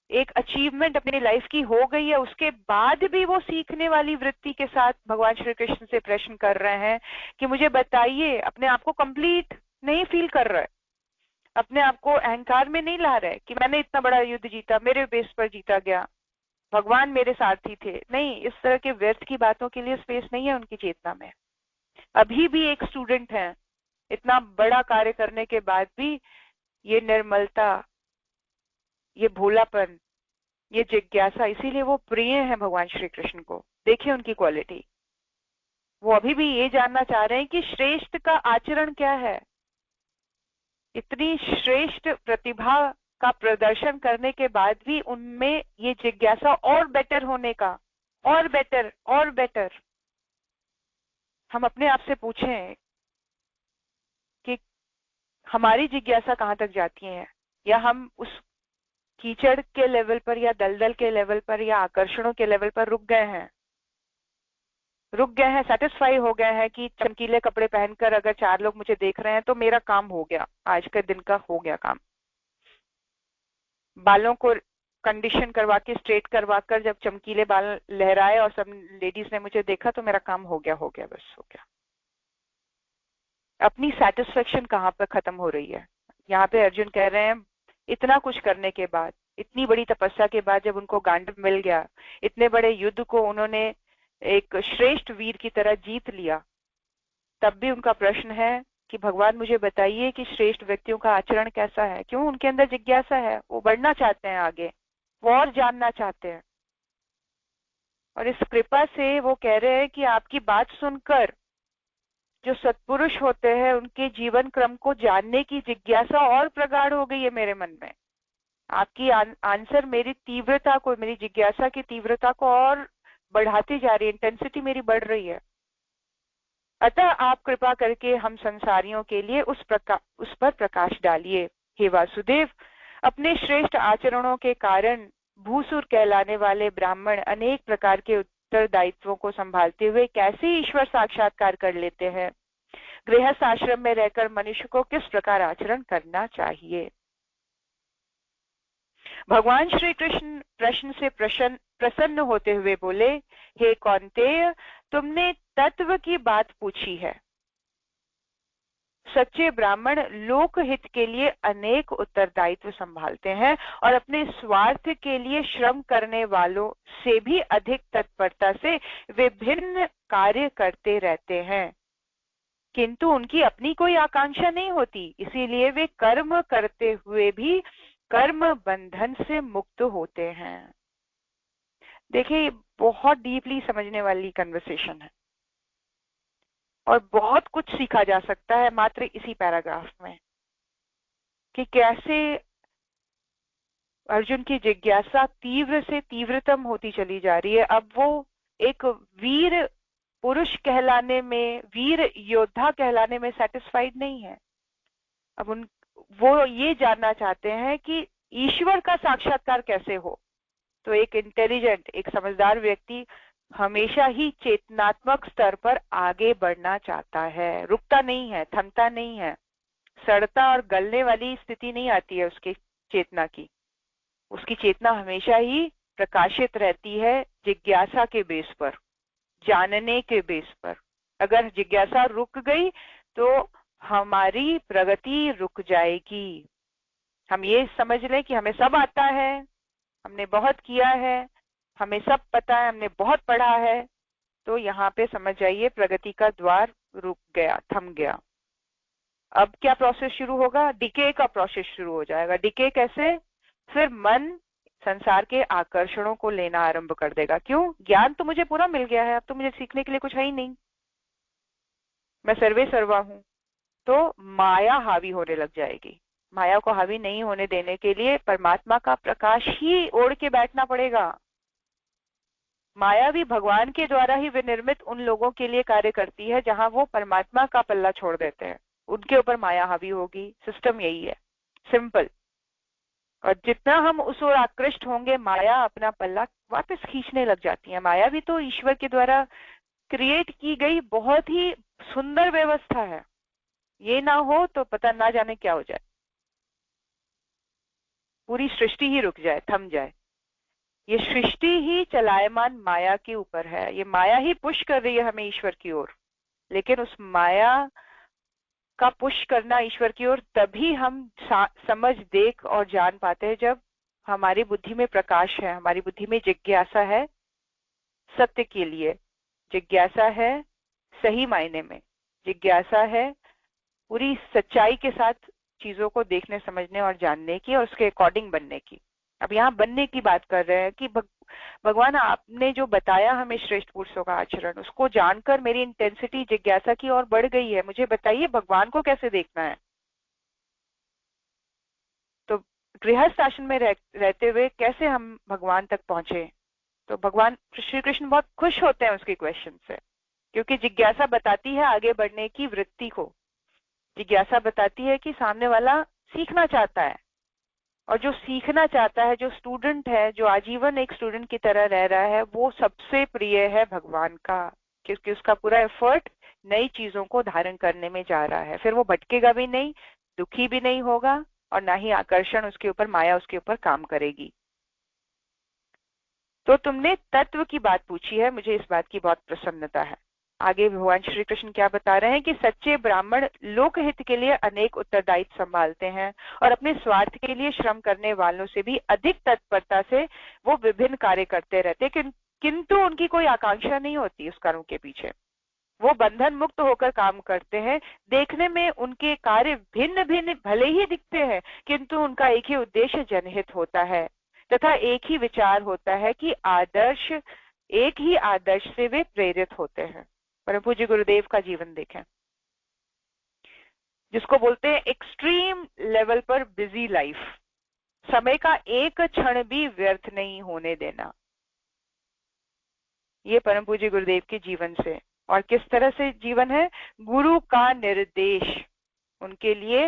एक अचीवमेंट अपनी लाइफ की हो गई है, उसके बाद भी वो सीखने वाली वृत्ति के साथ भगवान श्री कृष्ण से प्रश्न कर रहे हैं कि मुझे बताइए, अपने आप को कंप्लीट नहीं फील कर रहे, अपने आप को अहंकार में नहीं ला रहे कि मैंने इतना बड़ा युद्ध जीता, मेरे बेस पर जीता गया, भगवान मेरे सारथी थे। नहीं, इस तरह के व्यर्थ की बातों के लिए स्पेस नहीं है उनकी चेतना में। अभी भी एक स्टूडेंट है, इतना बड़ा कार्य करने के बाद भी ये निर्मलता, ये भोलापन, ये जिज्ञासा, इसीलिए वो प्रिय है भगवान श्री कृष्ण को। देखिए उनकी क्वालिटी, वो अभी भी ये जानना चाह रहे हैं कि श्रेष्ठ का आचरण क्या है। इतनी श्रेष्ठ प्रतिभा का प्रदर्शन करने के बाद भी उनमें ये जिज्ञासा और बेटर होने का, और बेटर और बेटर। हम अपने आप से पूछें कि हमारी जिज्ञासा कहाँ तक जाती है, या हम उस कीचड़ के लेवल पर, या दलदल के लेवल पर, या आकर्षणों के लेवल पर रुक गए हैं, सेटिस्फाई हो गए हैं कि चमकीले कपड़े पहनकर अगर 4 लोग मुझे देख रहे हैं तो मेरा काम हो गया, आज के दिन का हो गया काम। बालों को कंडीशन करवा के, स्ट्रेट करवा कर जब चमकीले बाल लहराए और सब लेडीज ने मुझे देखा तो मेरा काम हो गया, बस हो गया। अपनी सेटिस्फेक्शन कहाँ पर खत्म हो रही है? यहाँ पे अर्जुन कह रहे हैं, इतना कुछ करने के बाद, इतनी बड़ी तपस्या के बाद जब उनको गांडव मिल गया, इतने बड़े युद्ध को उन्होंने एक श्रेष्ठ वीर की तरह जीत लिया, तब भी उनका प्रश्न है कि भगवान मुझे बताइए कि श्रेष्ठ व्यक्तियों का आचरण कैसा है। क्यों? उनके अंदर जिज्ञासा है, वो बढ़ना चाहते हैं आगे, वो और जानना चाहते हैं। और इस कृपा से वो कह रहे हैं कि आपकी बात सुनकर जो सत्पुरुष होते हैं उनके जीवन क्रम को जानने की जिज्ञासा और प्रगाढ़ हो गई है मेरे मन में। आपकी आंसर मेरी तीव्रता को, मेरी जिज्ञासा की तीव्रता को और बढ़ाती जा रही है, इंटेंसिटी मेरी बढ़ रही है। अतः आप कृपा करके हम संसारियों के लिए उस पर प्रकाश डालिए। हे वासुदेव, अपने श्रेष्ठ आचरणों के कारण भूसुर कहलाने वाले ब्राह्मण अनेक प्रकार के उत्तरदायित्वों को संभालते हुए कैसे ईश्वर साक्षात्कार कर लेते हैं? गृहस्थ आश्रम में रहकर मनुष्य को किस प्रकार आचरण करना चाहिए? भगवान श्री कृष्ण प्रश्न से प्रसन्न होते हुए बोले, हे कौन्तेय, तुमने तत्व की बात पूछी है। सच्चे ब्राह्मण लोक हित के लिए अनेक उत्तरदायित्व संभालते हैं और अपने स्वार्थ के लिए श्रम करने वालों से भी अधिक तत्परता से विभिन्न कार्य करते रहते हैं, किंतु उनकी अपनी कोई आकांक्षा नहीं होती, इसीलिए वे कर्म करते हुए भी कर्म बंधन से मुक्त होते हैं। देखिए, बहुत डीपली समझने वाली कन्वर्सेशन है और बहुत कुछ सीखा जा सकता है मात्र इसी पैराग्राफ में, कि कैसे अर्जुन की जिज्ञासा तीव्र से तीव्रतम होती चली जा रही है। अब वो एक वीर पुरुष कहलाने में, वीर योद्धा कहलाने में सेटिस्फाइड नहीं है। अब वो ये जानना चाहते हैं कि ईश्वर का साक्षात्कार कैसे हो। तो एक इंटेलिजेंट, एक समझदार व्यक्ति हमेशा ही चेतनात्मक स्तर पर आगे बढ़ना चाहता है, रुकता नहीं है, थमता नहीं है, सड़ता और गलने वाली स्थिति नहीं आती है उसकी चेतना की। उसकी चेतना हमेशा ही प्रकाशित रहती है जिज्ञासा के बेस पर, जानने के बेस पर। अगर जिज्ञासा रुक गई तो हमारी प्रगति रुक जाएगी। हम ये समझ लें कि हमें सब आता है, हमने बहुत किया है, हमें सब पता है, हमने बहुत पढ़ा है, तो यहाँ पे समझ जाइए प्रगति का द्वार रुक गया, थम गया। अब क्या प्रोसेस शुरू होगा? डिके का प्रोसेस शुरू हो जाएगा। डिके कैसे? फिर मन संसार के आकर्षणों को लेना आरंभ कर देगा। क्यों? ज्ञान तो मुझे पूरा मिल गया है, अब तो मुझे सीखने के लिए कुछ है ही नहीं, मैं सर्वे सर्वा हूं। तो माया हावी होने लग जाएगी। माया को हावी नहीं होने देने के लिए परमात्मा का प्रकाश ही ओढ़ के बैठना पड़ेगा। माया भी भगवान के द्वारा ही विनिर्मित उन लोगों के लिए कार्य करती है जहां वो परमात्मा का पल्ला छोड़ देते हैं, उनके ऊपर माया हावी होगी। सिस्टम यही है, सिंपल। और जितना हम उस ओर आकृष्ट होंगे, माया अपना पल्ला वापस खींचने लग जाती है। माया भी तो ईश्वर के द्वारा क्रिएट की गई बहुत ही सुंदर व्यवस्था है। ये ना हो तो पता ना जाने क्या हो जाए, पूरी सृष्टि ही रुक जाए, थम जाए। ये सृष्टि ही चलायमान माया के ऊपर है, ये माया ही पुश कर रही है हमें ईश्वर की ओर। लेकिन उस माया का पुश करना ईश्वर की ओर तभी हम समझ देख और जान पाते हैं जब हमारी बुद्धि में प्रकाश है, हमारी बुद्धि में जिज्ञासा है सत्य के लिए, जिज्ञासा है सही मायने में, जिज्ञासा है पूरी सच्चाई के साथ चीजों को देखने समझने और जानने की और उसके अकॉर्डिंग बनने की। अब यहाँ बनने की बात कर रहे हैं कि भगवान आपने जो बताया हमें श्रेष्ठ पुरुषों का आचरण, उसको जानकर मेरी इंटेंसिटी जिज्ञासा की और बढ़ गई है। मुझे बताइए भगवान को कैसे देखना है। तो गृहस्थ आश्रम में रहते हुए कैसे हम भगवान तक पहुंचे? तो भगवान श्री कृष्ण बहुत खुश होते हैं उसके क्वेश्चन से, क्योंकि जिज्ञासा बताती है आगे बढ़ने की वृत्ति को। जिज्ञासा बताती है कि सामने वाला सीखना चाहता है, और जो सीखना चाहता है, जो स्टूडेंट है, जो आजीवन एक स्टूडेंट की तरह रह रहा है, वो सबसे प्रिय है भगवान का, क्योंकि उसका पूरा एफर्ट नई चीजों को धारण करने में जा रहा है। फिर वो भटकेगा भी नहीं, दुखी भी नहीं होगा, और ना ही आकर्षण उसके ऊपर, माया उसके ऊपर काम करेगी। तो तुमने तत्व की बात पूछी है, मुझे इस बात की बहुत प्रसन्नता है। आगे भगवान श्री कृष्ण क्या बता रहे हैं कि सच्चे ब्राह्मण लोकहित के लिए अनेक उत्तरदायित्व संभालते हैं और अपने स्वार्थ के लिए श्रम करने वालों से भी अधिक तत्परता से वो विभिन्न कार्य करते रहते हैं, किंतु उनकी कोई आकांक्षा नहीं होती उस कार्यों के पीछे। वो बंधन मुक्त होकर काम करते हैं। देखने में उनके कार्य भिन्न भिन्न भले ही दिखते हैं, किंतु उनका एक ही उद्देश्य जनहित होता है तथा एक ही विचार होता है कि आदर्श, एक ही आदर्श से वे प्रेरित होते हैं। परम पूज्य गुरुदेव का जीवन देखें, जिसको बोलते हैं एक्सट्रीम लेवल पर बिजी लाइफ, समय का एक क्षण भी व्यर्थ नहीं होने देना। ये परम पूज्य गुरुदेव के जीवन से, और किस तरह से जीवन है, गुरु का निर्देश उनके लिए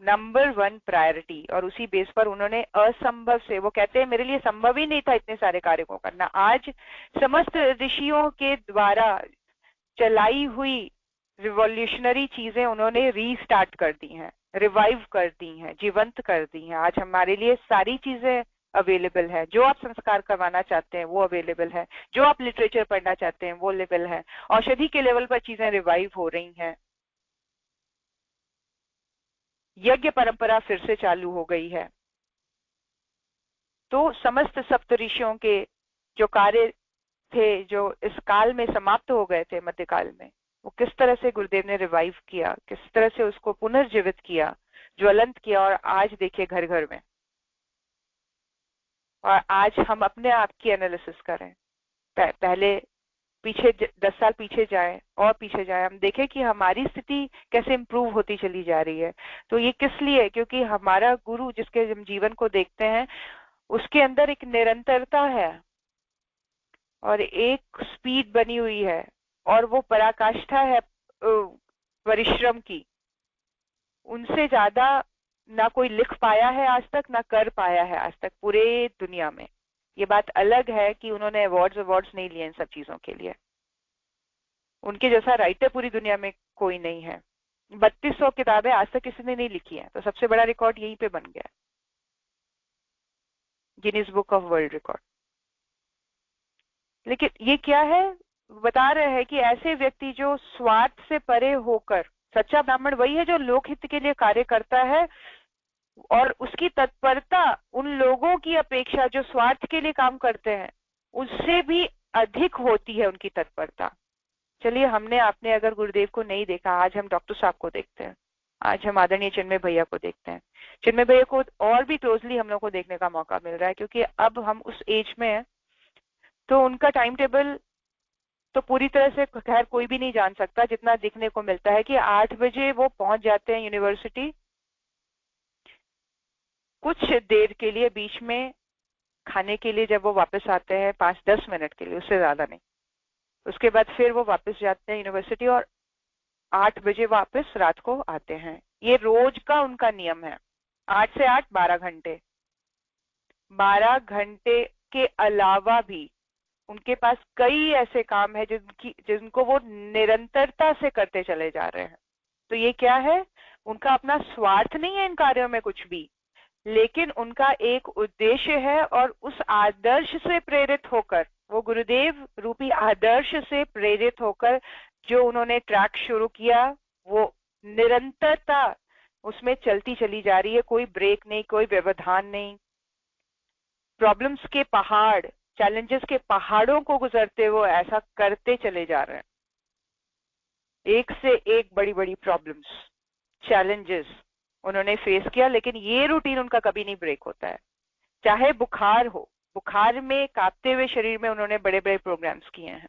नंबर 1 प्रायोरिटी, और उसी बेस पर उन्होंने असंभव से, वो कहते हैं मेरे लिए संभव ही नहीं था इतने सारे कार्य को करना, आज समस्त ऋषियों के द्वारा चलाई हुई रिवॉल्यूशनरी चीजें उन्होंने रीस्टार्ट कर दी हैं, रिवाइव कर दी हैं, जीवंत कर दी हैं। आज हमारे लिए सारी चीजें अवेलेबल है। जो आप संस्कार करवाना चाहते हैं वो अवेलेबल है, जो आप लिटरेचर पढ़ना चाहते हैं वो लेवल है, औषधि के लेवल पर चीजें रिवाइव हो रही हैं, यज्ञ परंपरा फिर से चालू हो गई है। तो समस्त सप्तऋषियों के जो कार्य थे, जो इस काल में समाप्त हो गए थे मध्यकाल में, वो किस तरह से गुरुदेव ने रिवाइव किया, किस तरह से उसको पुनर्जीवित किया, ज्वलंत किया, और आज देखिए घर घर में। और आज हम अपने आप की एनालिसिस करें, पहले पीछे 10 साल पीछे जाए और पीछे जाए, हम देखें कि हमारी स्थिति कैसे इंप्रूव होती चली जा रही है। तो ये किस लिए? क्योंकि हमारा गुरु जिसके हम जीवन को देखते हैं, उसके अंदर एक निरंतरता है और एक स्पीड बनी हुई है, और वो पराकाष्ठा है परिश्रम की। उनसे ज्यादा ना कोई लिख पाया है आज तक, ना कर पाया है आज तक पूरे दुनिया में। ये बात अलग है कि उन्होंने अवार्ड्स नहीं लिए इन सब चीजों के लिए। उनके जैसा राइटर पूरी दुनिया में कोई नहीं है। 3200 किताबें आज तक किसी ने नहीं लिखी हैं, तो सबसे बड़ा रिकॉर्ड यहीं पे बन गया, Guinness book of world record. लेकिन ये क्या है, बता रहे हैं कि ऐसे व्यक्ति जो स्वार्थ से परे होकर, सच्चा ब्राह्मण वही है जो लोकहित के लिए कार्य करता है, और उसकी तत्परता उन लोगों की अपेक्षा जो स्वार्थ के लिए काम करते हैं उससे भी अधिक होती है उनकी तत्परता। चलिए, हमने आपने अगर गुरुदेव को नहीं देखा, आज हम डॉक्टर साहब को देखते हैं, आज हम आदरणीय चिन्मय भैया को देखते हैं, चिन्मय भैया को और भी क्लोजली हम लोग को देखने का मौका मिल रहा है, क्योंकि अब हम उस एज में हैं, तो उनका टाइम टेबल तो पूरी तरह से खैर कोई भी नहीं जान सकता। जितना दिखने को मिलता है कि 8 बजे वो पहुंच जाते हैं यूनिवर्सिटी, कुछ देर के लिए बीच में खाने के लिए जब वो वापस आते हैं 5-10 मिनट के लिए, उससे ज्यादा नहीं, उसके बाद फिर वो वापस जाते हैं यूनिवर्सिटी और 8 बजे वापस रात को आते हैं। ये रोज का उनका नियम है, 8 से 8 12 घंटे। 12 घंटे के अलावा भी उनके पास कई ऐसे काम है जिनको वो निरंतरता से करते चले जा रहे हैं। तो ये क्या है, उनका अपना स्वार्थ नहीं है इन कार्यों में कुछ भी, लेकिन उनका एक उद्देश्य है, और उस आदर्श से प्रेरित होकर, वो गुरुदेव रूपी आदर्श से प्रेरित होकर जो उन्होंने ट्रैक शुरू किया, वो निरंतरता उसमें चलती चली जा रही है। कोई ब्रेक नहीं, कोई व्यवधान नहीं। प्रॉब्लम्स के पहाड़, चैलेंजेस के पहाड़ों को गुजरते वो ऐसा करते चले जा रहे हैं। एक से एक बड़ी बड़ी प्रॉब्लम्स, चैलेंजेस उन्होंने फेस किया, लेकिन ये रूटीन उनका कभी नहीं ब्रेक होता है। चाहे बुखार हो, बुखार में कांपते हुए शरीर में उन्होंने बड़े बड़े प्रोग्राम्स किए हैं।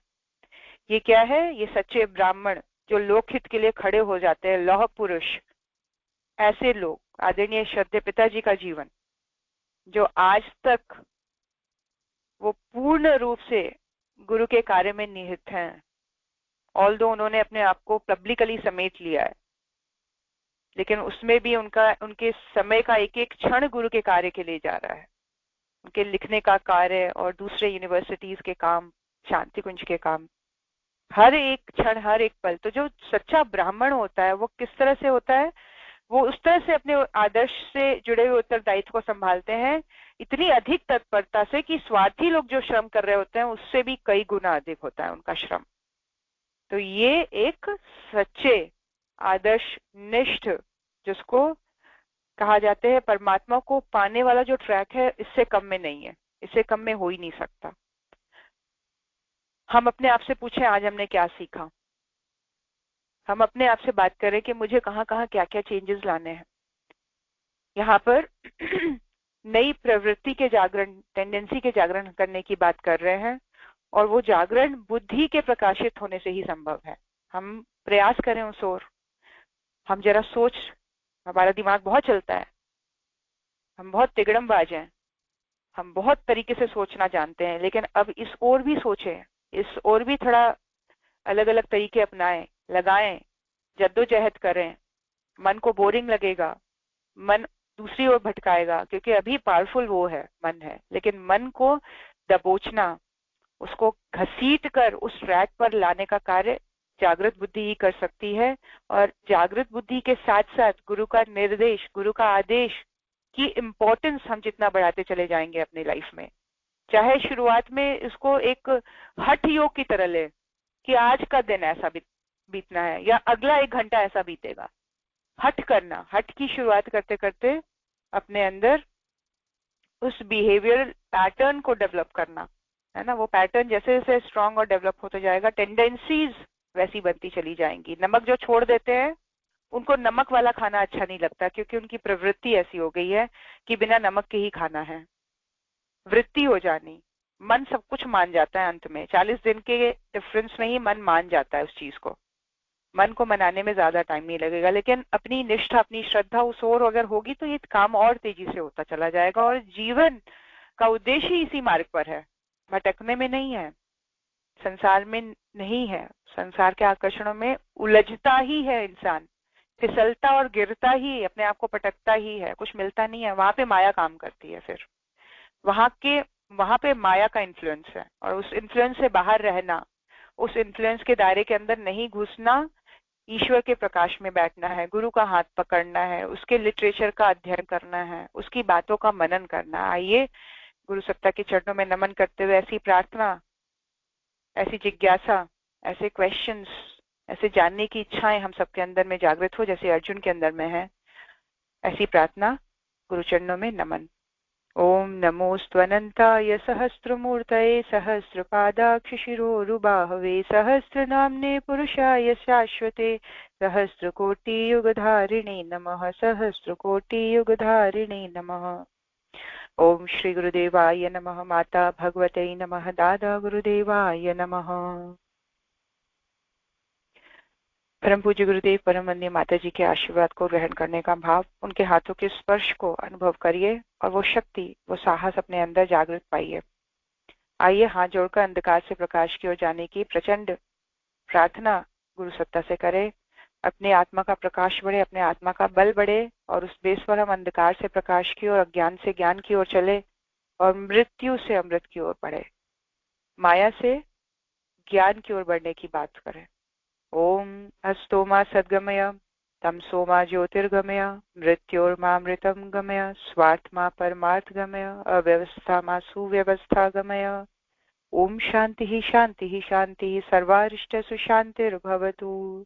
ये क्या है, ये सच्चे ब्राह्मण जो लोकहित के लिए खड़े हो जाते हैं, लौह पुरुष, ऐसे लोग, आदरणीय श्रद्धेय पिताजी का जीवन जो आज तक वो पूर्ण रूप से गुरु के कार्य में निहित हैं। ऑल्दो उन्होंने अपने आप को पब्लिकली समेट लिया है, लेकिन उसमें भी उनके समय का एक एक क्षण गुरु के कार्य के लिए जा रहा है। उनके लिखने का कार्य और दूसरे यूनिवर्सिटीज के काम, शांति कुंज के काम, हर एक क्षण, हर एक पल। तो जो सच्चा ब्राह्मण होता है वो किस तरह से होता है, वो उस तरह से अपने आदर्श से जुड़े हुए उत्तरदायित्व को संभालते हैं, इतनी अधिक तत्परता से कि स्वार्थी लोग जो श्रम कर रहे होते हैं उससे भी कई गुना अधिक होता है उनका श्रम। तो ये एक सच्चे आदर्श निष्ठ, जिसको कहा जाते हैं परमात्मा को पाने वाला जो ट्रैक है, इससे कम में नहीं है, इससे कम में हो ही नहीं सकता। हम अपने आप से पूछें आज हमने क्या सीखा। हम अपने आप से बात करें कि मुझे कहाँ कहाँ क्या क्या चेंजेस लाने हैं। यहाँ पर नई प्रवृत्ति के जागरण, टेंडेंसी के जागरण करने की बात कर रहे हैं, और वो जागरण बुद्धि के प्रकाशित होने से ही संभव है। हम प्रयास करें उस ओर, हम जरा सोच, हमारा दिमाग बहुत चलता है, हम बहुत तिगड़मबाज हैं, हम बहुत तरीके से सोचना जानते हैं, लेकिन अब इस ओर भी सोचें, इस ओर भी थोड़ा अलग अलग तरीके अपनाएं, लगाएं, जद्दोजहद करें। मन को बोरिंग लगेगा, मन दूसरी ओर भटकाएगा, क्योंकि अभी पावरफुल वो है, मन है, लेकिन मन को दबोचना, उसको घसीट कर उस ट्रैक पर लाने का कार्य जागृत बुद्धि ही कर सकती है। और जागृत बुद्धि के साथ साथ गुरु का निर्देश, गुरु का आदेश की इम्पोर्टेंस हम जितना बढ़ाते चले जाएंगे अपनी लाइफ में, चाहे शुरुआत में इसको एक हठ योग की तरह ले कि आज का दिन ऐसा बीतना है या अगला 1 घंटा ऐसा बीतेगा। हठ करना, हठ की शुरुआत करते करते अपने अंदर उस बिहेवियरल पैटर्न को डेवलप करना, है ना। वो पैटर्न जैसे जैसे स्ट्रांग और डेवलप होते जाएगा, टेंडेंसीज वैसी बनती चली जाएंगी। नमक जो छोड़ देते हैं उनको नमक वाला खाना अच्छा नहीं लगता, क्योंकि उनकी प्रवृत्ति ऐसी हो गई है कि बिना नमक के ही खाना है, वृत्ति हो जानी। मन सब कुछ मान जाता है अंत में, 40 दिन के डिफरेंस में ही मन मान जाता है उस चीज को। मन को मनाने में ज्यादा टाइम नहीं लगेगा, लेकिन अपनी निष्ठा, अपनी श्रद्धा उस ओर अगर होगी तो ये काम और तेजी से होता चला जाएगा। और जीवन का उद्देश्य ही इसी मार्ग पर है, भटकने में नहीं है, संसार में नहीं है। संसार के आकर्षणों में उलझता ही है इंसान, फिसलता और गिरता ही, अपने आप को पटकता ही है, कुछ मिलता नहीं है। वहां पे माया काम करती है, फिर वहां पे माया का इन्फ्लुएंस है, और उस इन्फ्लुएंस से बाहर रहना, उस इन्फ्लुएंस के दायरे के अंदर नहीं घुसना, ईश्वर के प्रकाश में बैठना है, गुरु का हाथ पकड़ना है, उसके लिटरेचर का अध्ययन करना है, उसकी बातों का मनन करना। आइए गुरु सत्ता के चरणों में नमन करते हुए ऐसी प्रार्थना, ऐसी जिज्ञासा, ऐसे क्वेश्चंस, ऐसे जानने की इच्छाएं हम सबके अंदर में जागृत हो जैसे अर्जुन के अंदर में है। ऐसी प्रार्थना, गुरु चरणों में नमन। ॐ नमोऽस्त्वनन्ताय सहस्रमूर्तये सहस्रपादाक्षशिरोरुबाहवे सहस्रनाम्ने पुरुषाय शाश्वते सहस्रकोटियुगधारिणे नमः सहस्रकोटियुगधारिणे नमः। ॐ श्री गुरुदेवाय नमः। माता भगवते नमः। दादा गुरुदेवाय नमः। परम पूज्य गुरुदेव परमवंदनीय माता जी के आशीर्वाद को ग्रहण करने का भाव, उनके हाथों के स्पर्श को अनुभव करिए और वो शक्ति, वो साहस अपने अंदर जागृत पाइए। आइए हाथ जोड़कर अंधकार से प्रकाश की ओर जाने की प्रचंड प्रार्थना गुरु सत्ता से करें। अपने आत्मा का प्रकाश बढ़े, अपने आत्मा का बल बढ़े और उस बेस पर हम अंधकार से प्रकाश की ओर, अज्ञान से ज्ञान की ओर चले और मृत्यु से अमृत की ओर बढ़े, माया से ज्ञान की ओर बढ़ने की बात करें। ओम अस्तो मा सद्गमय तमसो मा ज्योतिर्गमय मृत्योर्मामृतं गमय स्वार्थ मा परमार्थ गमय अव्यवस्था मा सुव्यवस्था गमय। ओम शांति शांति शांति सर्वारिष्ट सुशांतिर्भवतु।